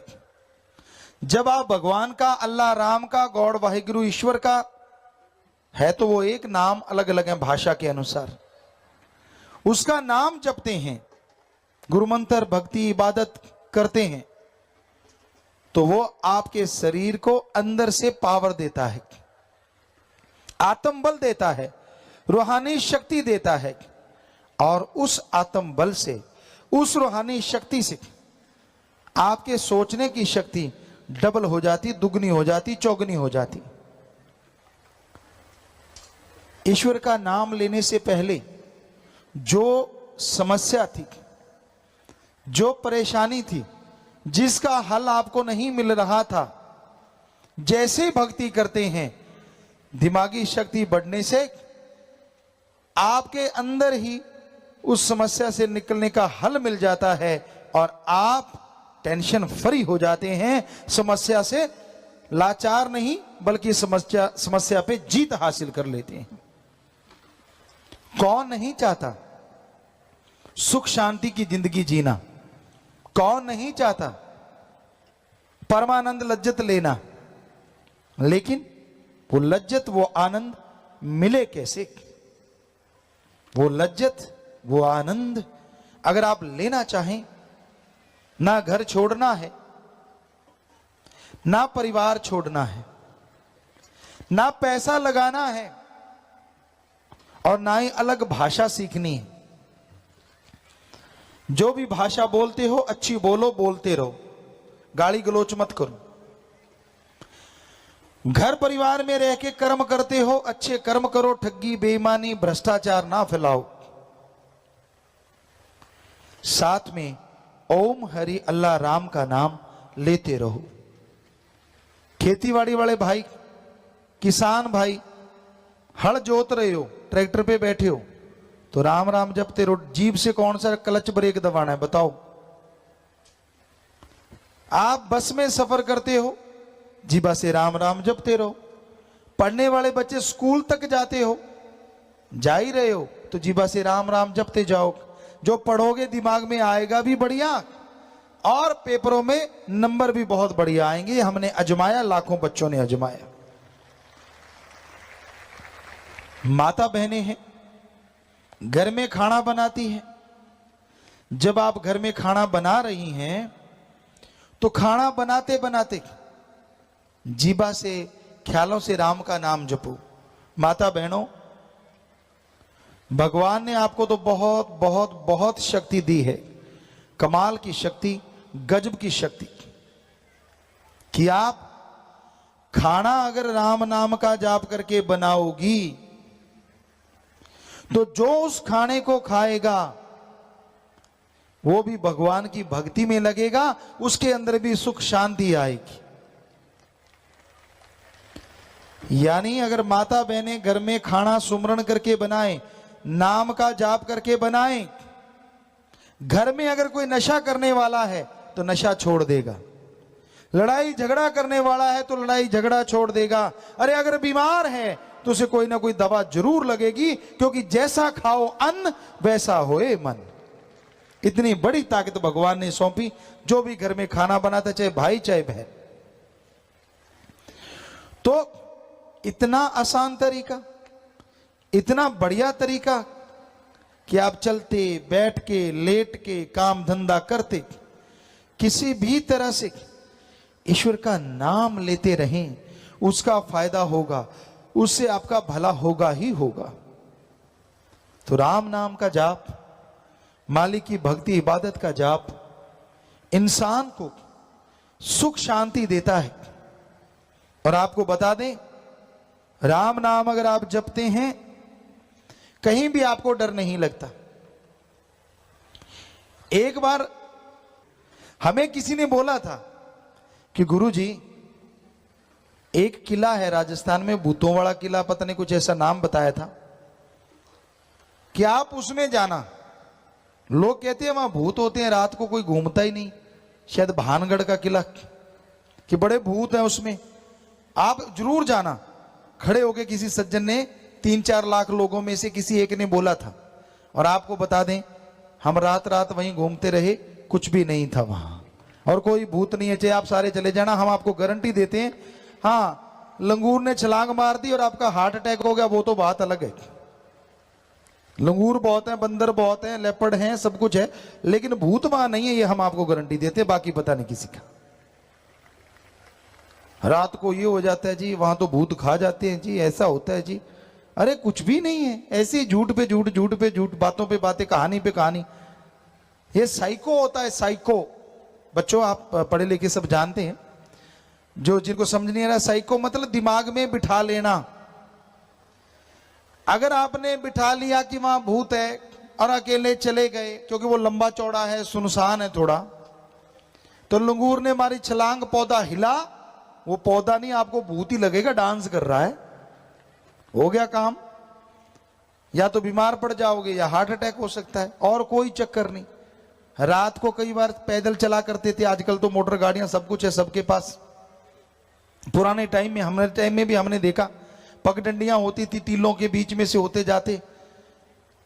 जब आप भगवान का, अल्लाह राम का, गॉड वाहिगुरु ईश्वर का है, तो वो एक नाम अलग अलग है भाषा के अनुसार, उसका नाम जपते हैं, गुरु मंत्र भक्ति इबादत करते हैं, तो वो आपके शरीर को अंदर से पावर देता है, आत्म बल देता है, रूहानी शक्ति देता है, और उस आत्म बल से, उस रूहानी शक्ति से आपके सोचने की शक्ति डबल हो जाती, दुगनी हो जाती, चौगनी हो जाती। ईश्वर का नाम लेने से पहले जो समस्या थी, जो परेशानी थी, जिसका हल आपको नहीं मिल रहा था, जैसे भक्ति करते हैं, दिमागी शक्ति बढ़ने से आपके अंदर ही उस समस्या से निकलने का हल मिल जाता है और आप टेंशन फ्री हो जाते हैं, समस्या से लाचार नहीं बल्कि समस्या पे जीत हासिल कर लेते हैं। कौन नहीं चाहता सुख शांति की जिंदगी जीना? कौन नहीं चाहता परमानंद लज्जत लेना? लेकिन वो लज्जत, वो आनंद मिले कैसे? वो लज्जत, वो आनंद अगर आप लेना चाहें, ना घर छोड़ना है, ना परिवार छोड़ना है, ना पैसा लगाना है, और ना ही अलग भाषा सीखनी है। जो भी भाषा बोलते हो अच्छी बोलो, बोलते रहो, गाली गलोच मत करो। घर परिवार में रह के कर्म करते हो, अच्छे कर्म करो, ठगी बेईमानी भ्रष्टाचार ना फैलाओ। साथ में ओम हरि अल्लाह राम का नाम लेते रहो। खेतीबाड़ी वाले भाई, किसान भाई, हल जोत रहे हो, ट्रैक्टर पे बैठे हो, तो राम राम जपते रहो। जीभ से कौन सा क्लच ब्रेक दबाना है बताओ? आप बस में सफर करते हो, जीभा से राम राम जपते रहो। पढ़ने वाले बच्चे स्कूल तक जाते हो, जा ही रहे हो, तो जीभा से राम राम जपते जाओ। जो पढ़ोगे दिमाग में आएगा भी बढ़िया, और पेपरों में नंबर भी बहुत बढ़िया आएंगे। हमने अजमाया, लाखों बच्चों ने अजमाया। माता बहनें हैं, घर में खाना बनाती हैं। जब आप घर में खाना बना रही हैं, तो खाना बनाते बनाते जीभा से, ख्यालों से राम का नाम जपो। माता बहनों, भगवान ने आपको तो बहुत बहुत बहुत शक्ति दी है, कमाल की शक्ति, गजब की शक्ति, कि आप खाना अगर राम नाम का जाप करके बनाओगी, तो जो उस खाने को खाएगा वो भी भगवान की भक्ति में लगेगा, उसके अंदर भी सुख शांति आएगी। यानी अगर माता बहनें घर में खाना सुमरण करके बनाएं, नाम का जाप करके बनाएं, घर में अगर कोई नशा करने वाला है तो नशा छोड़ देगा, लड़ाई झगड़ा करने वाला है तो लड़ाई झगड़ा छोड़ देगा, अरे अगर बीमार है तो उसे कोई ना कोई दवा जरूर लगेगी, क्योंकि जैसा खाओ अन्न वैसा होए मन। इतनी बड़ी ताकत भगवान ने सौंपी। जो भी घर में खाना बनाता, चाहे भाई चाहे बहन, तो इतना आसान तरीका, इतना बढ़िया तरीका कि आप चलते बैठ के लेट के काम धंधा करते किसी भी तरह से ईश्वर का नाम लेते रहें, उसका फायदा होगा, उससे आपका भला होगा ही होगा। तो राम नाम का जाप, मालिक की भक्ति इबादत का जाप इंसान को सुख शांति देता है। और आपको बता दें, राम नाम अगर आप जपते हैं कहीं भी आपको डर नहीं लगता। एक बार हमें किसी ने बोला था कि गुरुजी एक किला है राजस्थान में, भूतों वाला किला, पता नहीं कुछ ऐसा नाम बताया था, कि आप उसमें जाना। लोग कहते हैं वहां भूत होते हैं, रात को कोई घूमता ही नहीं, शायद भानगढ़ का किला, कि बड़े भूत हैं उसमें, आप जरूर जाना। खड़े होके किसी सज्जन ने 3-4 लाख लोगों में से किसी एक ने बोला था। और आपको बता दें, हम रात रात वहीं घूमते रहे, कुछ भी नहीं था वहां, और कोई भूत नहीं है। चाहे आप सारे चले जाना, हम आपको गारंटी देते हैं। हाँ, लंगूर ने छलांग मार दी और आपका हार्ट अटैक हो गया, वो तो बात अलग है। लंगूर बहुत है, बंदर बहुत है, लेपर्ड हैं, सब कुछ है, लेकिन भूत वहां नहीं है, ये हम आपको गारंटी देते हैं। बाकी पता नहीं किसी का। रात को ये हो जाता है जी, वहां तो भूत खा जाते हैं जी, ऐसा होता है जी। अरे कुछ भी नहीं है, ऐसे ही झूठ पे झूठ, झूठ पे झूठ, बातों पे बातें, कहानी पे कहानी। ये साइको होता है, साइको। बच्चों, आप पढ़े लिखे सब जानते हैं, जो जिनको समझ नहीं आ रहा, साइको मतलब दिमाग में बिठा लेना। अगर आपने बिठा लिया कि वहां भूत है और अकेले चले गए, क्योंकि वो लंबा चौड़ा है, सुनसान है थोड़ा, तो लंगूर ने मारी छलांग, पौधा हिला, वो पौधा नहीं, आपको भूत ही लगेगा डांस कर रहा है, हो गया काम। या तो बीमार पड़ जाओगे या हार्ट अटैक हो सकता है, और कोई चक्कर नहीं। रात को कई बार पैदल चला करते थे, आजकल तो मोटर गाड़ियां सब कुछ है सबके पास। पुराने टाइम में, हमारे टाइम में भी हमने देखा, पगडंडियां होती थी, टीलों के बीच में से होते जाते,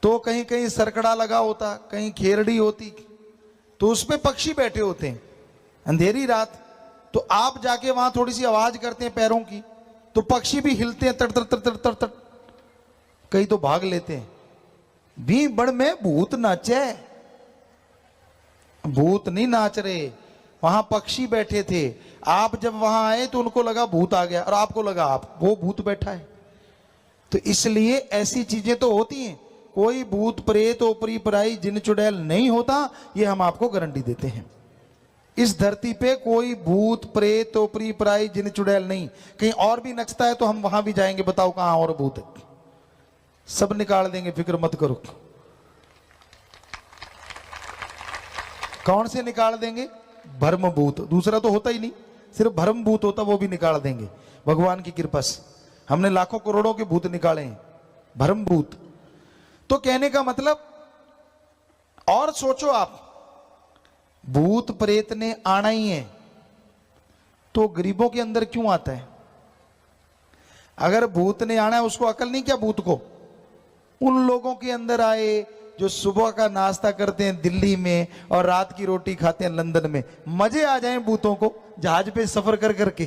तो कहीं कहीं सरकड़ा लगा होता, कहीं खेरड़ी होती, तो उस पे पक्षी बैठे होते हैं। अंधेरी रात, तो आप जाके वहां थोड़ी सी आवाज करते हैं पैरों की, तो पक्षी भी हिलते हैं, तड़ तड़ तड़ तड़ तड़ तड़, कई तो भाग लेते हैं। भी बड़ में भूत नाचे, भूत नहीं नाच रहे, वहां पक्षी बैठे थे। आप जब वहां आए तो उनको लगा भूत आ गया, और आपको लगा वो भूत बैठा है। तो इसलिए ऐसी चीजें तो होती हैं, कोई भूत प्रेत ओपरी पराई जिन चुड़ैल नहीं होता, ये हम आपको गारंटी देते हैं। इस धरती पे कोई भूत प्रेत ओपरी पराई जिन चुड़ैल नहीं। कहीं और भी नचता है तो हम वहां भी जाएंगे, बताओ कहां और भूत है, सब निकाल देंगे, फिक्र मत करो। कौन से निकाल देंगे? भ्रम भूत, दूसरा तो होता ही नहीं, सिर्फ भ्रम भूत होता, वो भी निकाल देंगे भगवान की कृपा से। हमने लाखों करोड़ों के भूत निकाले हैं, भ्रम भूत। तो कहने का मतलब, और सोचो आप, भूत प्रेत ने आना ही है तो गरीबों के अंदर क्यों आता है? अगर भूत ने आना है, उसको अकल नहीं क्या भूत को? उन लोगों के अंदर आए जो सुबह का नाश्ता करते हैं दिल्ली में और रात की रोटी खाते हैं लंदन में। मजे आ जाएं भूतों को जहाज पे सफर कर करके,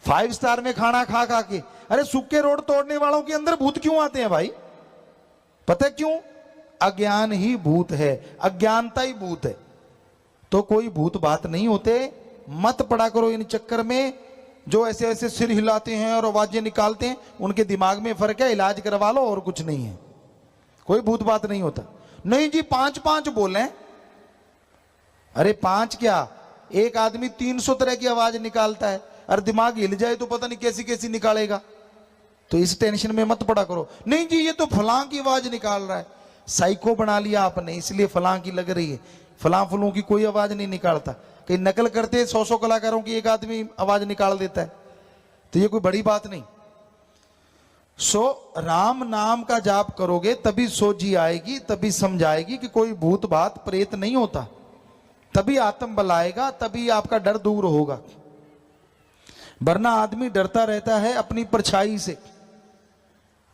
5 स्टार में खाना खा खा के। अरे सूखे रोड तोड़ने वालों के अंदर भूत क्यों आते हैं भाई? पता है क्यों? अज्ञान ही भूत है, अज्ञानता ही भूत है। तो कोई भूत बात नहीं होते, मत पड़ा करो इन चक्कर में। जो ऐसे ऐसे सिर हिलाते हैं और आवाजें निकालते हैं, उनके दिमाग में फर्क है, इलाज करवा लो, और कुछ नहीं है। कोई भूत बात नहीं होता। नहीं जी 5-5 बोले, अरे 5 क्या, एक आदमी 300 तरह की आवाज निकालता है, और दिमाग हिल जाए तो पता नहीं कैसी कैसी निकालेगा। तो इस टेंशन में मत पड़ा करो। नहीं जी ये तो फलां की आवाज निकाल रहा है, साइको बना लिया आपने, इसलिए फलां की लग रही है। फलां फलों की कोई आवाज नहीं निकालता। कहीं नकल करते 100 कलाकारों की एक आदमी आवाज निकाल देता है, तो ये कोई बड़ी बात नहीं। राम नाम का जाप करोगे तभी सोझी आएगी, तभी समझ आएगी कि कोई भूत बात प्रेत नहीं होता, तभी आत्म बल आएगा, तभी आपका डर दूर होगा। वरना आदमी डरता रहता है अपनी परछाई से।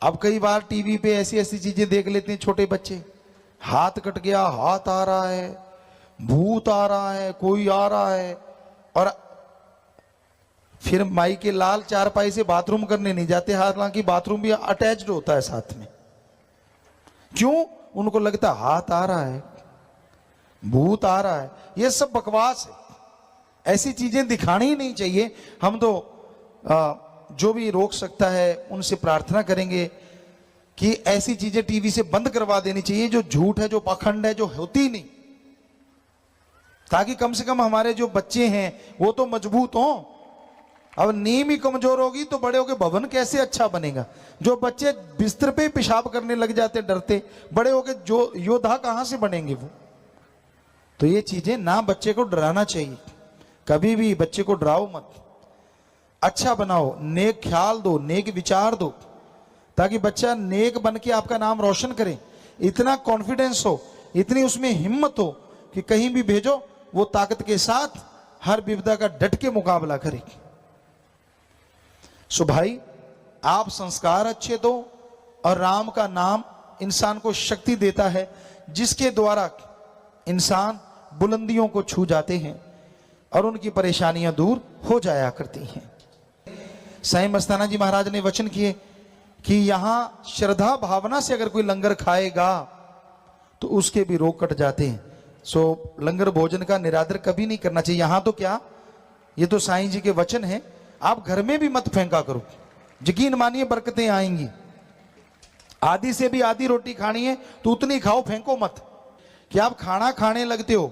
अब कई बार टीवी पे ऐसी ऐसी चीजें देख लेते हैं छोटे बच्चे, हाथ कट गया, हाथ आ रहा है, भूत आ रहा है, कोई आ रहा है, और फिर माई के लाल चारपाई से बाथरूम करने नहीं जाते, हालांकि बाथरूम भी अटैच्ड होता है साथ में। क्यों? उनको लगता है हाथ आ रहा है, भूत आ रहा है। ये सब बकवास है, ऐसी चीजें दिखानी ही नहीं चाहिए। हम तो जो भी रोक सकता है उनसे प्रार्थना करेंगे कि ऐसी चीजें टीवी से बंद करवा देनी चाहिए, जो झूठ है, जो पाखंड है, जो होती नहीं, ताकि कम से कम हमारे जो बच्चे हैं वो तो मजबूत हों। अब नींव ही कमजोर होगी तो बड़े होके भवन कैसे अच्छा बनेगा? जो बच्चे बिस्तर पे पेशाब करने लग जाते डरते, बड़े होके जो योद्धा कहां से बनेंगे वो? तो ये चीजें ना, बच्चे को डराना चाहिए, कभी भी बच्चे को डराओ मत, अच्छा बनाओ, नेक ख्याल दो, नेक विचार दो, ताकि बच्चा नेक बन के आपका नाम रोशन करे। इतना कॉन्फिडेंस हो, इतनी उसमें हिम्मत हो कि कहीं भी भेजो वो ताकत के साथ हर विपदा का डट के मुकाबला करे। सो भाई, आप संस्कार अच्छे दो, और राम का नाम इंसान को शक्ति देता है, जिसके द्वारा इंसान बुलंदियों को छू जाते हैं और उनकी परेशानियां दूर हो जाया करती हैं। साईं मस्ताना जी महाराज ने वचन किए कि यहां श्रद्धा भावना से अगर कोई लंगर खाएगा तो उसके भी रोग कट जाते हैं। सो लंगर भोजन का निरादर कभी नहीं करना चाहिए। यहां तो क्या, ये तो साईं जी के वचन हैं, आप घर में भी मत फेंका करो, यकीन मानिए बरकतें आएंगी। आधी से भी आधी रोटी खानी है तो उतनी खाओ, फेंको मत। कि आप खाना खाने लगते हो,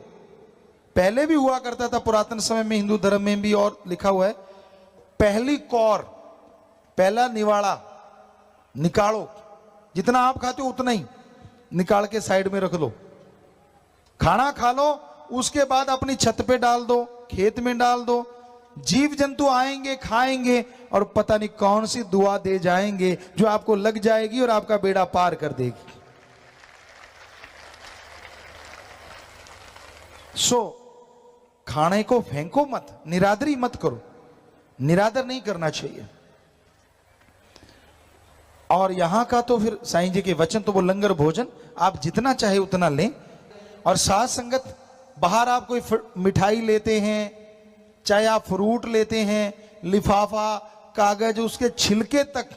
पहले भी हुआ करता था पुरातन समय में, हिंदू धर्म में भी, और लिखा हुआ है पहली कौर, पहला निवाड़ा निकालो, जितना आप खाते हो उतना ही निकाल के साइड में रख दो। खाना खा लो, उसके बाद अपनी छत पे डाल दो, खेत में डाल दो। जीव जंतु आएंगे, खाएंगे, और पता नहीं कौन सी दुआ दे जाएंगे जो आपको लग जाएगी और आपका बेड़ा पार कर देगी। सो खाने को फेंको मत, निरादरी मत करो, निरादर नहीं करना चाहिए। और यहां का तो फिर साईं जी के वचन, तो वो लंगर भोजन आप जितना चाहे उतना लें। और साथ संगत, बाहर आप कोई मिठाई लेते हैं, चाहे आप फ्रूट लेते हैं, लिफाफा, कागज, उसके छिलके तक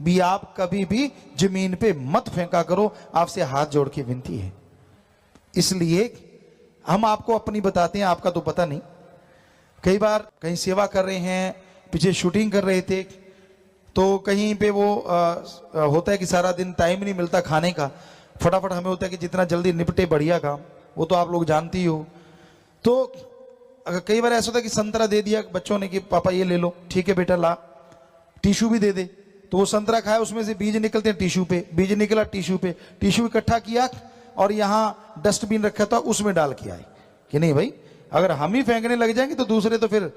भी आप कभी भी जमीन पे मत फेंका करो, आपसे हाथ जोड़ के विनती है। इसलिए हम आपको अपनी बताते हैं, आपका तो पता नहीं। कई बार कहीं सेवा कर रहे हैं, पीछे शूटिंग कर रहे थे, तो कहीं पे वो होता है कि सारा दिन टाइम नहीं मिलता खाने का, फटाफट हमें होता है कि जितना जल्दी निपटे बढ़िया काम, वो तो आप लोग जानती हो। तो अगर कई बार ऐसा होता है कि संतरा दे दिया बच्चों ने कि पापा ये ले लो, ठीक है बेटा ला, टिश्यू भी दे दे, तो वो संतरा खाया, उसमें से बीज निकलते हैं टिश्यू पे, बीज निकला टिश्यू पे, टिश्यू इकट्ठा किया और यहाँ डस्टबिन रखा था उसमें डाल के आए कि नहीं भाई, अगर हम ही फेंकने लग जाएंगे तो दूसरे तो फिर,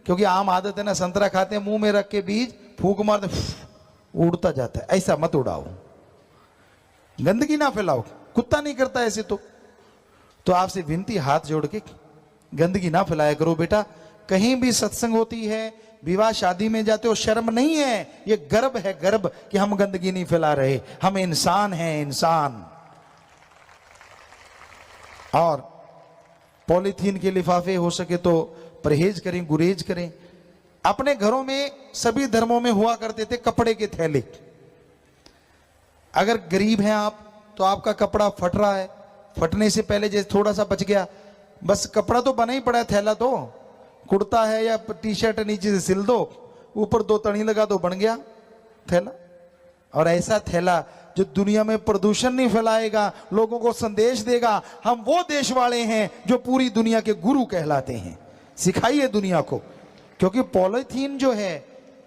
क्योंकि आम आदत है ना, संतरा खाते हैं मुंह में रख के बीज फूंक मारते उड़ता जाता है, ऐसा मत उड़ाओ, गंदगी ना फैलाओ, कुत्ता नहीं करता ऐसे। तो आपसे विनती, हाथ जोड़ के गंदगी ना फैलाया करो बेटा। कहीं भी सत्संग होती है, विवाह शादी में जाते हो, शर्म नहीं है, ये गर्व है, गर्व कि हम गंदगी नहीं फैला रहे, हम इंसान हैं, इंसान। और पॉलीथीन के लिफाफे हो सके तो परहेज करें, गुरेज करें। अपने घरों में सभी धर्मों में हुआ करते थे कपड़े के थैले। अगर गरीब हैं आप, तो आपका कपड़ा फट रहा है, फटने से पहले जैसे थोड़ा सा बच गया, बस कपड़ा तो बना ही पड़ा है, थैला तो कुर्ता है या टी शर्ट नीचे से सिल दो, ऊपर 2 तणी लगा दो, बन गया थैला। और ऐसा थैला जो दुनिया में प्रदूषण नहीं फैलाएगा, लोगों को संदेश देगा, हम वो देश वाले हैं जो पूरी दुनिया के गुरु कहलाते हैं। सिखाइए दुनिया को, क्योंकि पॉलीथीन जो है,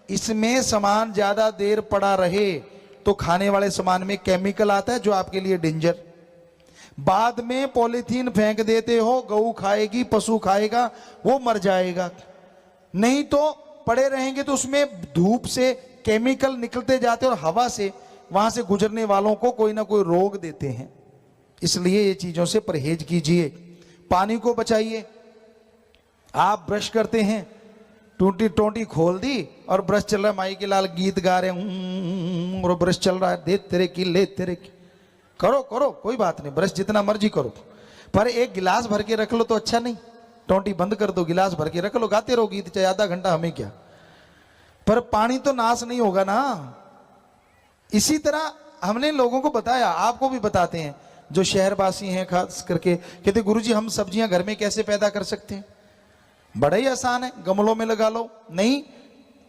इसमें सामान ज्यादा देर पड़ा रहे तो खाने वाले सामान में केमिकल आता है जो आपके लिए डेंजर। बाद में पॉलीथीन फेंक देते हो, गऊ खाएगी, पशु खाएगा, वो मर जाएगा। नहीं तो पड़े रहेंगे तो उसमें धूप से केमिकल निकलते जाते और हवा से वहां से गुजरने वालों को कोई ना कोई रोग देते हैं। इसलिए ये चीजों से परहेज कीजिए। पानी को बचाइए। आप ब्रश करते हैं, टोटी खोल दी और ब्रश चल रहा है, माई के लाल गीत गा रहे हैं और ब्रश चल रहा है, दे तेरे की ले तेरे की, करो करो कोई बात नहीं, ब्रश जितना मर्जी करो, पर एक गिलास भर के रख लो तो अच्छा नहीं। टोटी बंद कर दो, गिलास भर के रख लो, गाते रहो गीत, चाहे आधा घंटा, हमें क्या, पर पानी तो नाश नहीं होगा ना। इसी तरह हमने लोगों को बताया, आपको भी बताते हैं, जो शहरवासी हैं खास करके, कहते गुरुजी हम सब्जियां घर में कैसे पैदा कर सकते हैं? बड़ा ही आसान है, गमलों में लगा लो। नहीं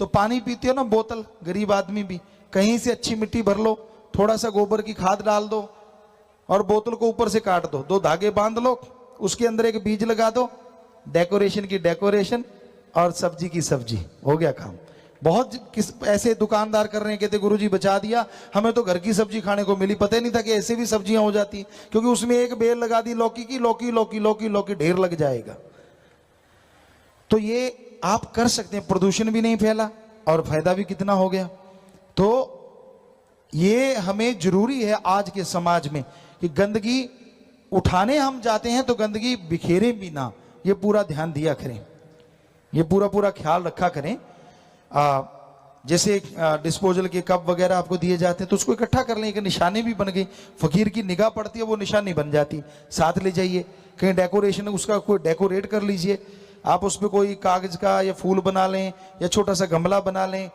तो पानी पीते हो ना बोतल, गरीब आदमी भी, कहीं से अच्छी मिट्टी भर लो, थोड़ा सा गोबर की खाद डाल दो और बोतल को ऊपर से काट दो, 2 धागे बांध लो, उसके अंदर एक बीज लगा दो, डेकोरेशन की डेकोरेशन और सब्जी की सब्जी, हो गया काम। बहुत ऐसे दुकानदार कर रहे हैं, कहते गुरुजी बचा दिया, हमें तो घर की सब्जी खाने को मिली, पता ही नहीं था कि ऐसे भी सब्जियां हो जाती, क्योंकि उसमें एक बेल लगा दी लौकी की, लौकी लौकी लौकी लौकी ढेर लग जाएगा। तो ये आप कर सकते हैं, प्रदूषण भी नहीं फैला और फायदा भी कितना हो गया। तो ये हमें जरूरी है आज के समाज में कि गंदगी उठाने हम जाते हैं तो गंदगी बिखेरे भी ना, ये पूरा ध्यान दिया करें, ये पूरा ख्याल रखा करें। जैसे डिस्पोजल के कप वगैरह आपको दिए जाते हैं तो उसको इकट्ठा कर लें, एक निशानी भी बन गई, फकीर की निगाह पड़ती है वो निशानी बन जाती, साथ ले जाइए। कहीं डेकोरेशन उसका कोई डेकोरेट कर लीजिए आप, उस पर कोई कागज का या फूल बना लें या छोटा सा गमला बना लें।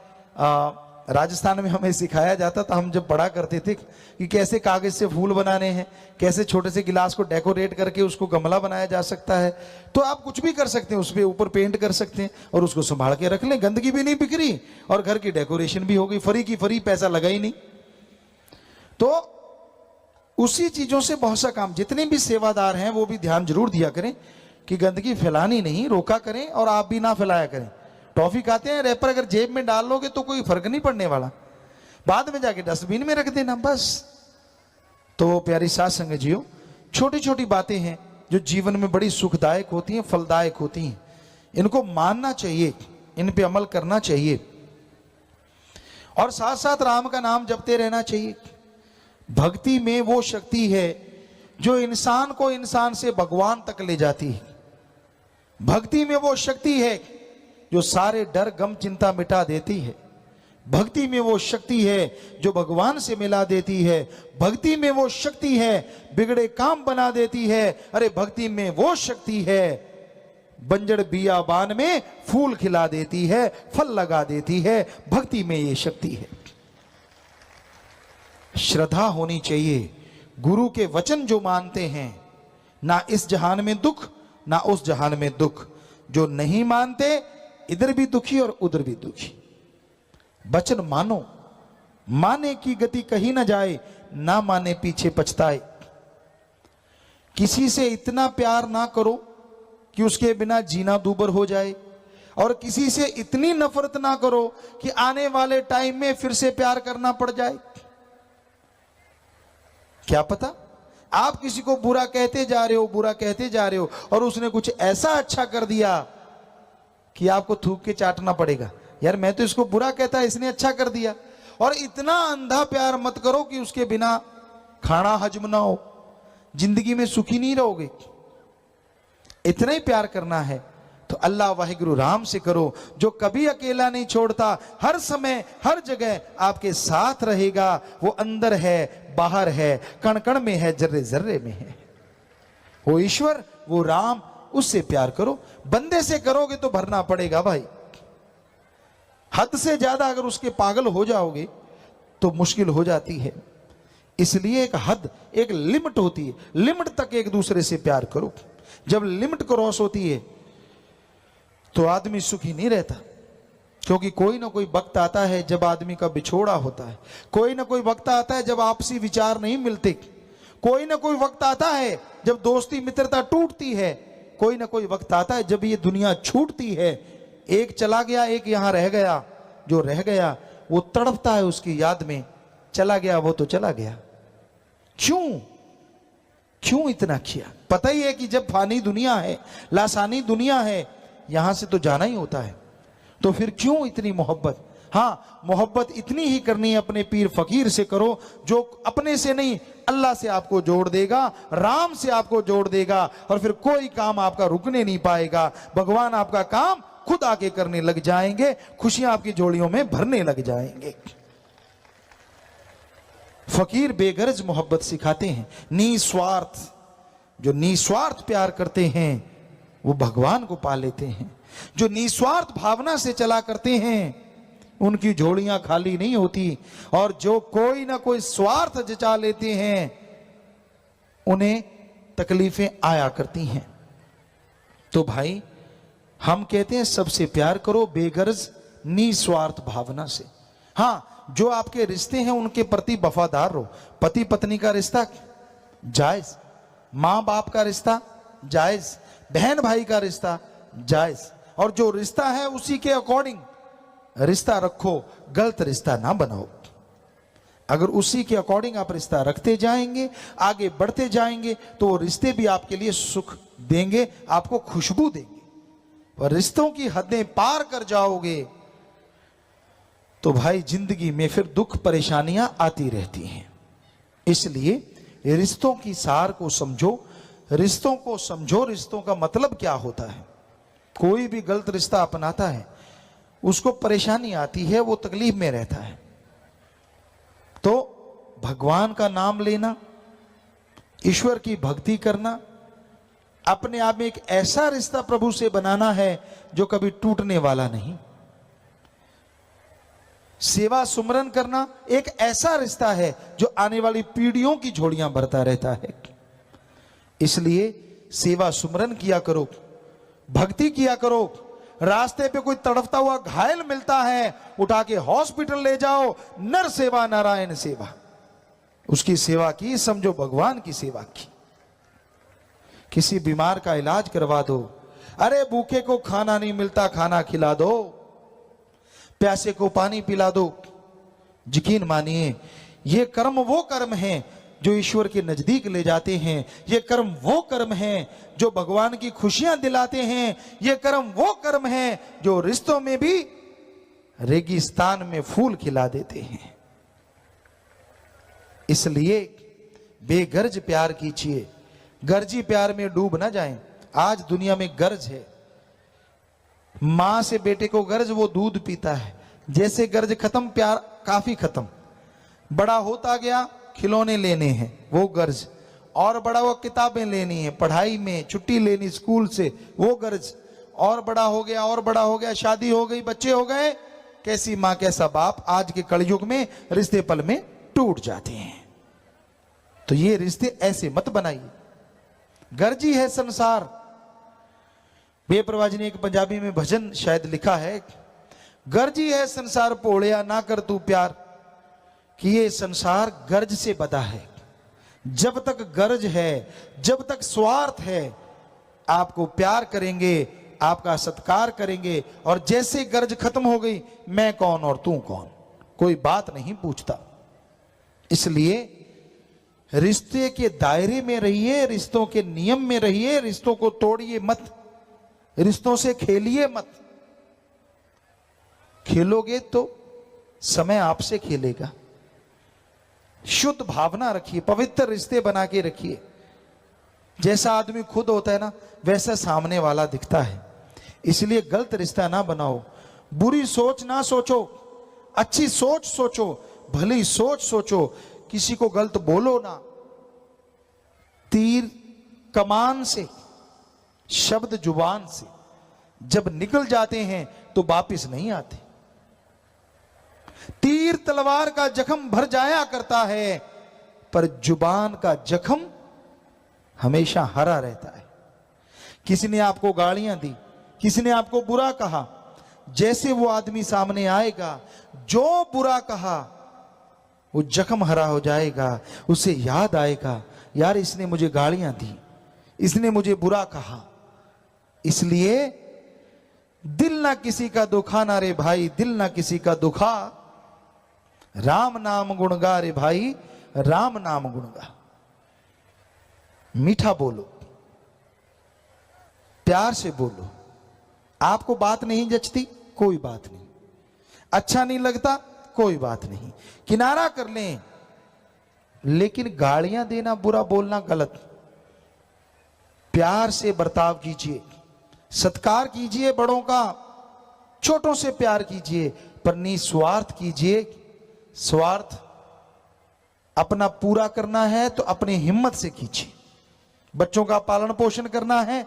राजस्थान में हमें सिखाया जाता था, हम जब पढ़ा करते थे कि कैसे कागज से फूल बनाने हैं, कैसे छोटे से गिलास को डेकोरेट करके उसको गमला बनाया जा सकता है। तो आप कुछ भी कर सकते हैं, उस पर ऊपर पेंट कर सकते हैं और उसको संभाल के रख लें, गंदगी भी नहीं बिखरी और घर की डेकोरेशन भी हो गई, फ्री की फ्री, पैसा लगा ही नहीं। तो उसी चीजों से बहुत सा काम, जितने भी सेवादार हैं वो भी ध्यान जरूर दिया करें कि गंदगी फैलानी नहीं, रोका करें और आप भी ना फैलाया करें। टॉफी खाते हैं, रैपर अगर जेब में डाल लोगे तो कोई फर्क नहीं पड़ने वाला, बाद में जाके डस्टबिन में रख देना बस। तो प्यारी साथ संगत जियो, छोटी छोटी बातें हैं जो जीवन में बड़ी सुखदायक होती हैं, फलदायक होती हैं, इनको मानना चाहिए, इन पे अमल करना चाहिए और साथ साथ राम का नाम जपते रहना चाहिए। भक्ति में वो शक्ति है जो इंसान को इंसान से भगवान तक ले जाती है। भक्ति में वो शक्ति है जो सारे डर गम चिंता मिटा देती है। भक्ति में वो शक्ति है जो भगवान से मिला देती है। भक्ति में वो शक्ति है बिगड़े काम बना देती है। अरे भक्ति में वो शक्ति है बंजर बियाबान में फूल खिला देती है, फल लगा देती है। भक्ति में ये शक्ति है। श्रद्धा होनी चाहिए। गुरु के वचन जो मानते हैं, ना इस जहान में दुख ना उस जहान में दुख। जो नहीं मानते, इधर भी दुखी और उधर भी दुखी। वचन मानो, माने की गति कहीं ना जाए, ना माने पीछे पछताए। किसी से इतना प्यार ना करो कि उसके बिना जीना दूभर हो जाए, और किसी से इतनी नफरत ना करो कि आने वाले टाइम में फिर से प्यार करना पड़ जाए। क्या पता आप किसी को बुरा कहते जा रहे हो, बुरा कहते जा रहे हो, और उसने कुछ ऐसा अच्छा कर दिया कि आपको थूक के चाटना पड़ेगा, यार मैं तो इसको बुरा कहता, इसने अच्छा कर दिया। और इतना अंधा प्यार मत करो कि उसके बिना खाना हजम ना हो, जिंदगी में सुखी नहीं रहोगे। इतना ही प्यार करना है तो अल्लाह वाहिगुरु राम से करो, जो कभी अकेला नहीं छोड़ता, हर समय हर जगह आपके साथ रहेगा। वो अंदर है, बाहर है, कण कण में है, जर्रे जर्रे में है। वो ईश्वर, वो राम, उससे प्यार करो। बंदे से करोगे तो भरना पड़ेगा भाई। हद से ज्यादा अगर उसके पागल हो जाओगे तो मुश्किल हो जाती है। इसलिए एक हद, एक लिमिट होती है, लिमिट तक एक दूसरे से प्यार करो। जब लिमिट क्रॉस होती है तो आदमी सुखी नहीं रहता, क्योंकि कोई ना कोई वक्त आता है जब आदमी का बिछोड़ा होता है। कोई ना कोई वक्त आता है जब आपसी विचार नहीं मिलते। कोई ना कोई वक्त आता है जब दोस्ती मित्रता टूटती है। कोई ना कोई वक्त आता है जब ये दुनिया छूटती है। एक चला गया, एक यहां रह गया। जो रह गया वो तड़पता है उसकी याद में, चला गया वो तो चला गया। क्यों इतना किया? पता ही है कि जब फानी दुनिया है, लासानी दुनिया है, यहां से तो जाना ही होता है, तो फिर क्यों इतनी मोहब्बत? हाँ, मोहब्बत इतनी ही करनी है अपने पीर फकीर से करो, जो अपने से नहीं अल्लाह से आपको जोड़ देगा, राम से आपको जोड़ देगा, और फिर कोई काम आपका रुकने नहीं पाएगा। भगवान आपका काम खुद आके करने लग जाएंगे, खुशियां आपकी झोलियों में भरने लग जाएंगे। फकीर बेगरज मोहब्बत सिखाते हैं, निस्वार्थ। जो निस्वार्थ प्यार करते हैं वो भगवान को पा लेते हैं। जो निस्वार्थ भावना से चला करते हैं उनकी झोलियां खाली नहीं होती। और जो कोई ना कोई स्वार्थ जचा लेते हैं उन्हें तकलीफें आया करती हैं। तो भाई हम कहते हैं सबसे प्यार करो बेगर्ज निस्वार्थ भावना से। हाँ, जो आपके रिश्ते हैं उनके प्रति वफादार रहो। पति पत्नी का रिश्ता जायज, माँ बाप का रिश्ता जायज, बहन भाई का रिश्ता जायज, और जो रिश्ता है उसी के अकॉर्डिंग रिश्ता रखो, गलत रिश्ता ना बनाओ। अगर उसी के अकॉर्डिंग आप रिश्ता रखते जाएंगे, आगे बढ़ते जाएंगे, तो वो रिश्ते भी आपके लिए सुख देंगे, आपको खुशबू देंगे। और रिश्तों की हदें पार कर जाओगे तो भाई जिंदगी में फिर दुख परेशानियां आती रहती हैं। इसलिए रिश्तों की सार को समझो, रिश्तों को समझो, रिश्तों का मतलब क्या होता है। कोई भी गलत रिश्ता अपनाता है उसको परेशानी आती है, वो तकलीफ में रहता है। तो भगवान का नाम लेना, ईश्वर की भक्ति करना, अपने आप में एक ऐसा रिश्ता प्रभु से बनाना है जो कभी टूटने वाला नहीं। सेवा सुमरन करना एक ऐसा रिश्ता है जो आने वाली पीढ़ियों की झोलियां भरता रहता है। इसलिए सेवा सुमरन किया करो, भक्ति किया करो। रास्ते पे कोई तड़पता हुआ घायल मिलता है, उठा के हॉस्पिटल ले जाओ, नर सेवा नारायण सेवा, उसकी सेवा की समझो भगवान की सेवा की। किसी बीमार का इलाज करवा दो, अरे भूखे को खाना नहीं मिलता खाना खिला दो, प्यासे को पानी पिला दो। यकीन मानिए ये कर्म वो कर्म हैं जो ईश्वर के नजदीक ले जाते हैं। ये कर्म वो कर्म हैं जो भगवान की खुशियां दिलाते हैं। ये कर्म वो कर्म हैं जो रिश्तों में भी रेगिस्तान में फूल खिला देते हैं। इसलिए बेगर्ज प्यार कीजिए, गर्जी प्यार में डूब ना जाएं। आज दुनिया में गर्ज है, मां से बेटे को गर्ज, वो दूध पीता है। जैसे गर्ज खत्म, प्यार काफी खत्म। बड़ा होता गया, खिलौने लेने हैं, वो गर्ज। और बड़ा हुआ किताबें लेनी है, पढ़ाई में छुट्टी लेनी स्कूल से, वो गर्ज। और बड़ा हो गया, और बड़ा हो गया, शादी हो गई, बच्चे हो गए, कैसी मां कैसा बाप। आज के कलयुग में रिश्ते पल में टूट जाते हैं। तो ये रिश्ते ऐसे मत बनाइए। गर्जी है संसार। बेप्रवाजी ने एक पंजाबी में भजन शायद लिखा है, गर्जी है संसार पोड़िया ना कर तू प्यार, कि ये संसार गर्ज से बधा है। जब तक गर्ज है, जब तक स्वार्थ है, आपको प्यार करेंगे, आपका सत्कार करेंगे, और जैसे गर्ज खत्म हो गई, मैं कौन और तू कौन, कोई बात नहीं पूछता। इसलिए रिश्ते के दायरे में रहिए, रिश्तों के नियम में रहिए, रिश्तों को तोड़िए मत, रिश्तों से खेलिए मत। खेलोगे तो समय आपसे खेलेगा। शुद्ध भावना रखिए, पवित्र रिश्ते बना के रखिए। जैसा आदमी खुद होता है ना, वैसा सामने वाला दिखता है। इसलिए गलत रिश्ता ना बनाओ, बुरी सोच ना सोचो, अच्छी सोच सोचो, भली सोच सोचो। किसी को गलत बोलो ना। तीर कमान से, शब्द जुबान से जब निकल जाते हैं तो वापिस नहीं आते। तीर तलवार का जख्म भर जाया करता है, पर जुबान का जख्म हमेशा हरा रहता है। किसी ने आपको गालियां दी, किसी ने आपको बुरा कहा, जैसे वो आदमी सामने आएगा, जो बुरा कहा वो जख्म हरा हो जाएगा। उसे याद आएगा, यार इसने मुझे गालियां दी, इसने मुझे बुरा कहा। इसलिए दिल ना किसी का दुखा ना रे भाई, दिल ना किसी का दुखा, राम नाम गुण गा रे भाई, राम नाम गुण गा। मीठा बोलो, प्यार से बोलो। आपको बात नहीं जचती, कोई बात नहीं। अच्छा नहीं लगता, कोई बात नहीं, किनारा कर लें। लेकिन गालियां देना, बुरा बोलना गलत। प्यार से बर्ताव कीजिए, सत्कार कीजिए बड़ों का, छोटों से प्यार कीजिए, पर निस्वार्थ कीजिए। स्वार्थ अपना पूरा करना है तो अपनी हिम्मत से कीजिए। बच्चों का पालन पोषण करना है,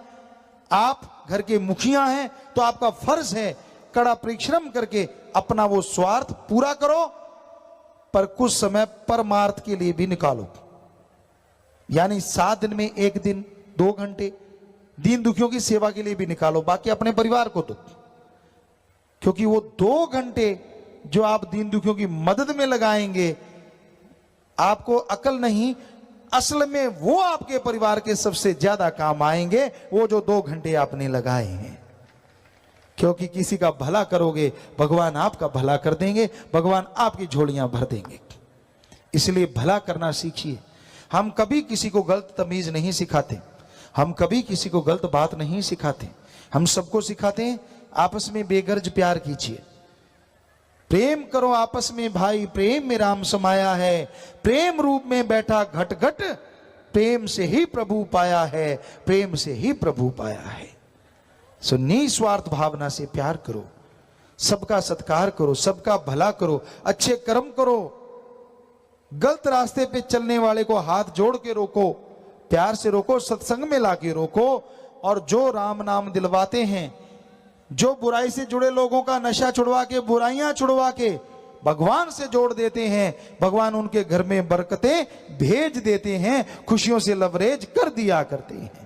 आप घर के मुखिया हैं तो आपका फर्ज है कड़ा परिश्रम करके अपना वो स्वार्थ पूरा करो, पर कुछ समय परमार्थ के लिए भी निकालो। यानी 7 दिन में 1 दिन 2 घंटे दीन दुखियों की सेवा के लिए भी निकालो, बाकी अपने परिवार को दो। क्योंकि वो 2 घंटे जो आप दीन दुखियों की मदद में लगाएंगे, आपको अकल नहीं, असल में वो आपके परिवार के सबसे ज्यादा काम आएंगे, वो जो 2 घंटे आपने लगाए हैं। क्योंकि किसी का भला करोगे, भगवान आपका भला कर देंगे, भगवान आपकी झोलियां भर देंगे। इसलिए भला करना सीखिए। हम कभी किसी को गलत तमीज नहीं सिखाते, हम कभी किसी को गलत बात नहीं सिखाते। हम सबको सिखाते हैं आपस में बेगर्ज प्यार कीजिए, प्रेम करो आपस में भाई, प्रेम में राम समाया है, प्रेम रूप में बैठा घट घट, प्रेम से ही प्रभु पाया है, प्रेम से ही प्रभु पाया है। सो निस्वार्थ भावना से प्यार करो, सबका सत्कार करो, सबका भला करो, अच्छे कर्म करो। गलत रास्ते पे चलने वाले को हाथ जोड़ के रोको, प्यार से रोको, सत्संग में लाके रोको। और जो राम नाम दिलवाते हैं, जो बुराई से जुड़े लोगों का नशा छुड़वा के, बुराइयां छुड़वा के भगवान से जोड़ देते हैं, भगवान उनके घर में बरकतें भेज देते हैं, खुशियों से लवरेज कर दिया करते हैं।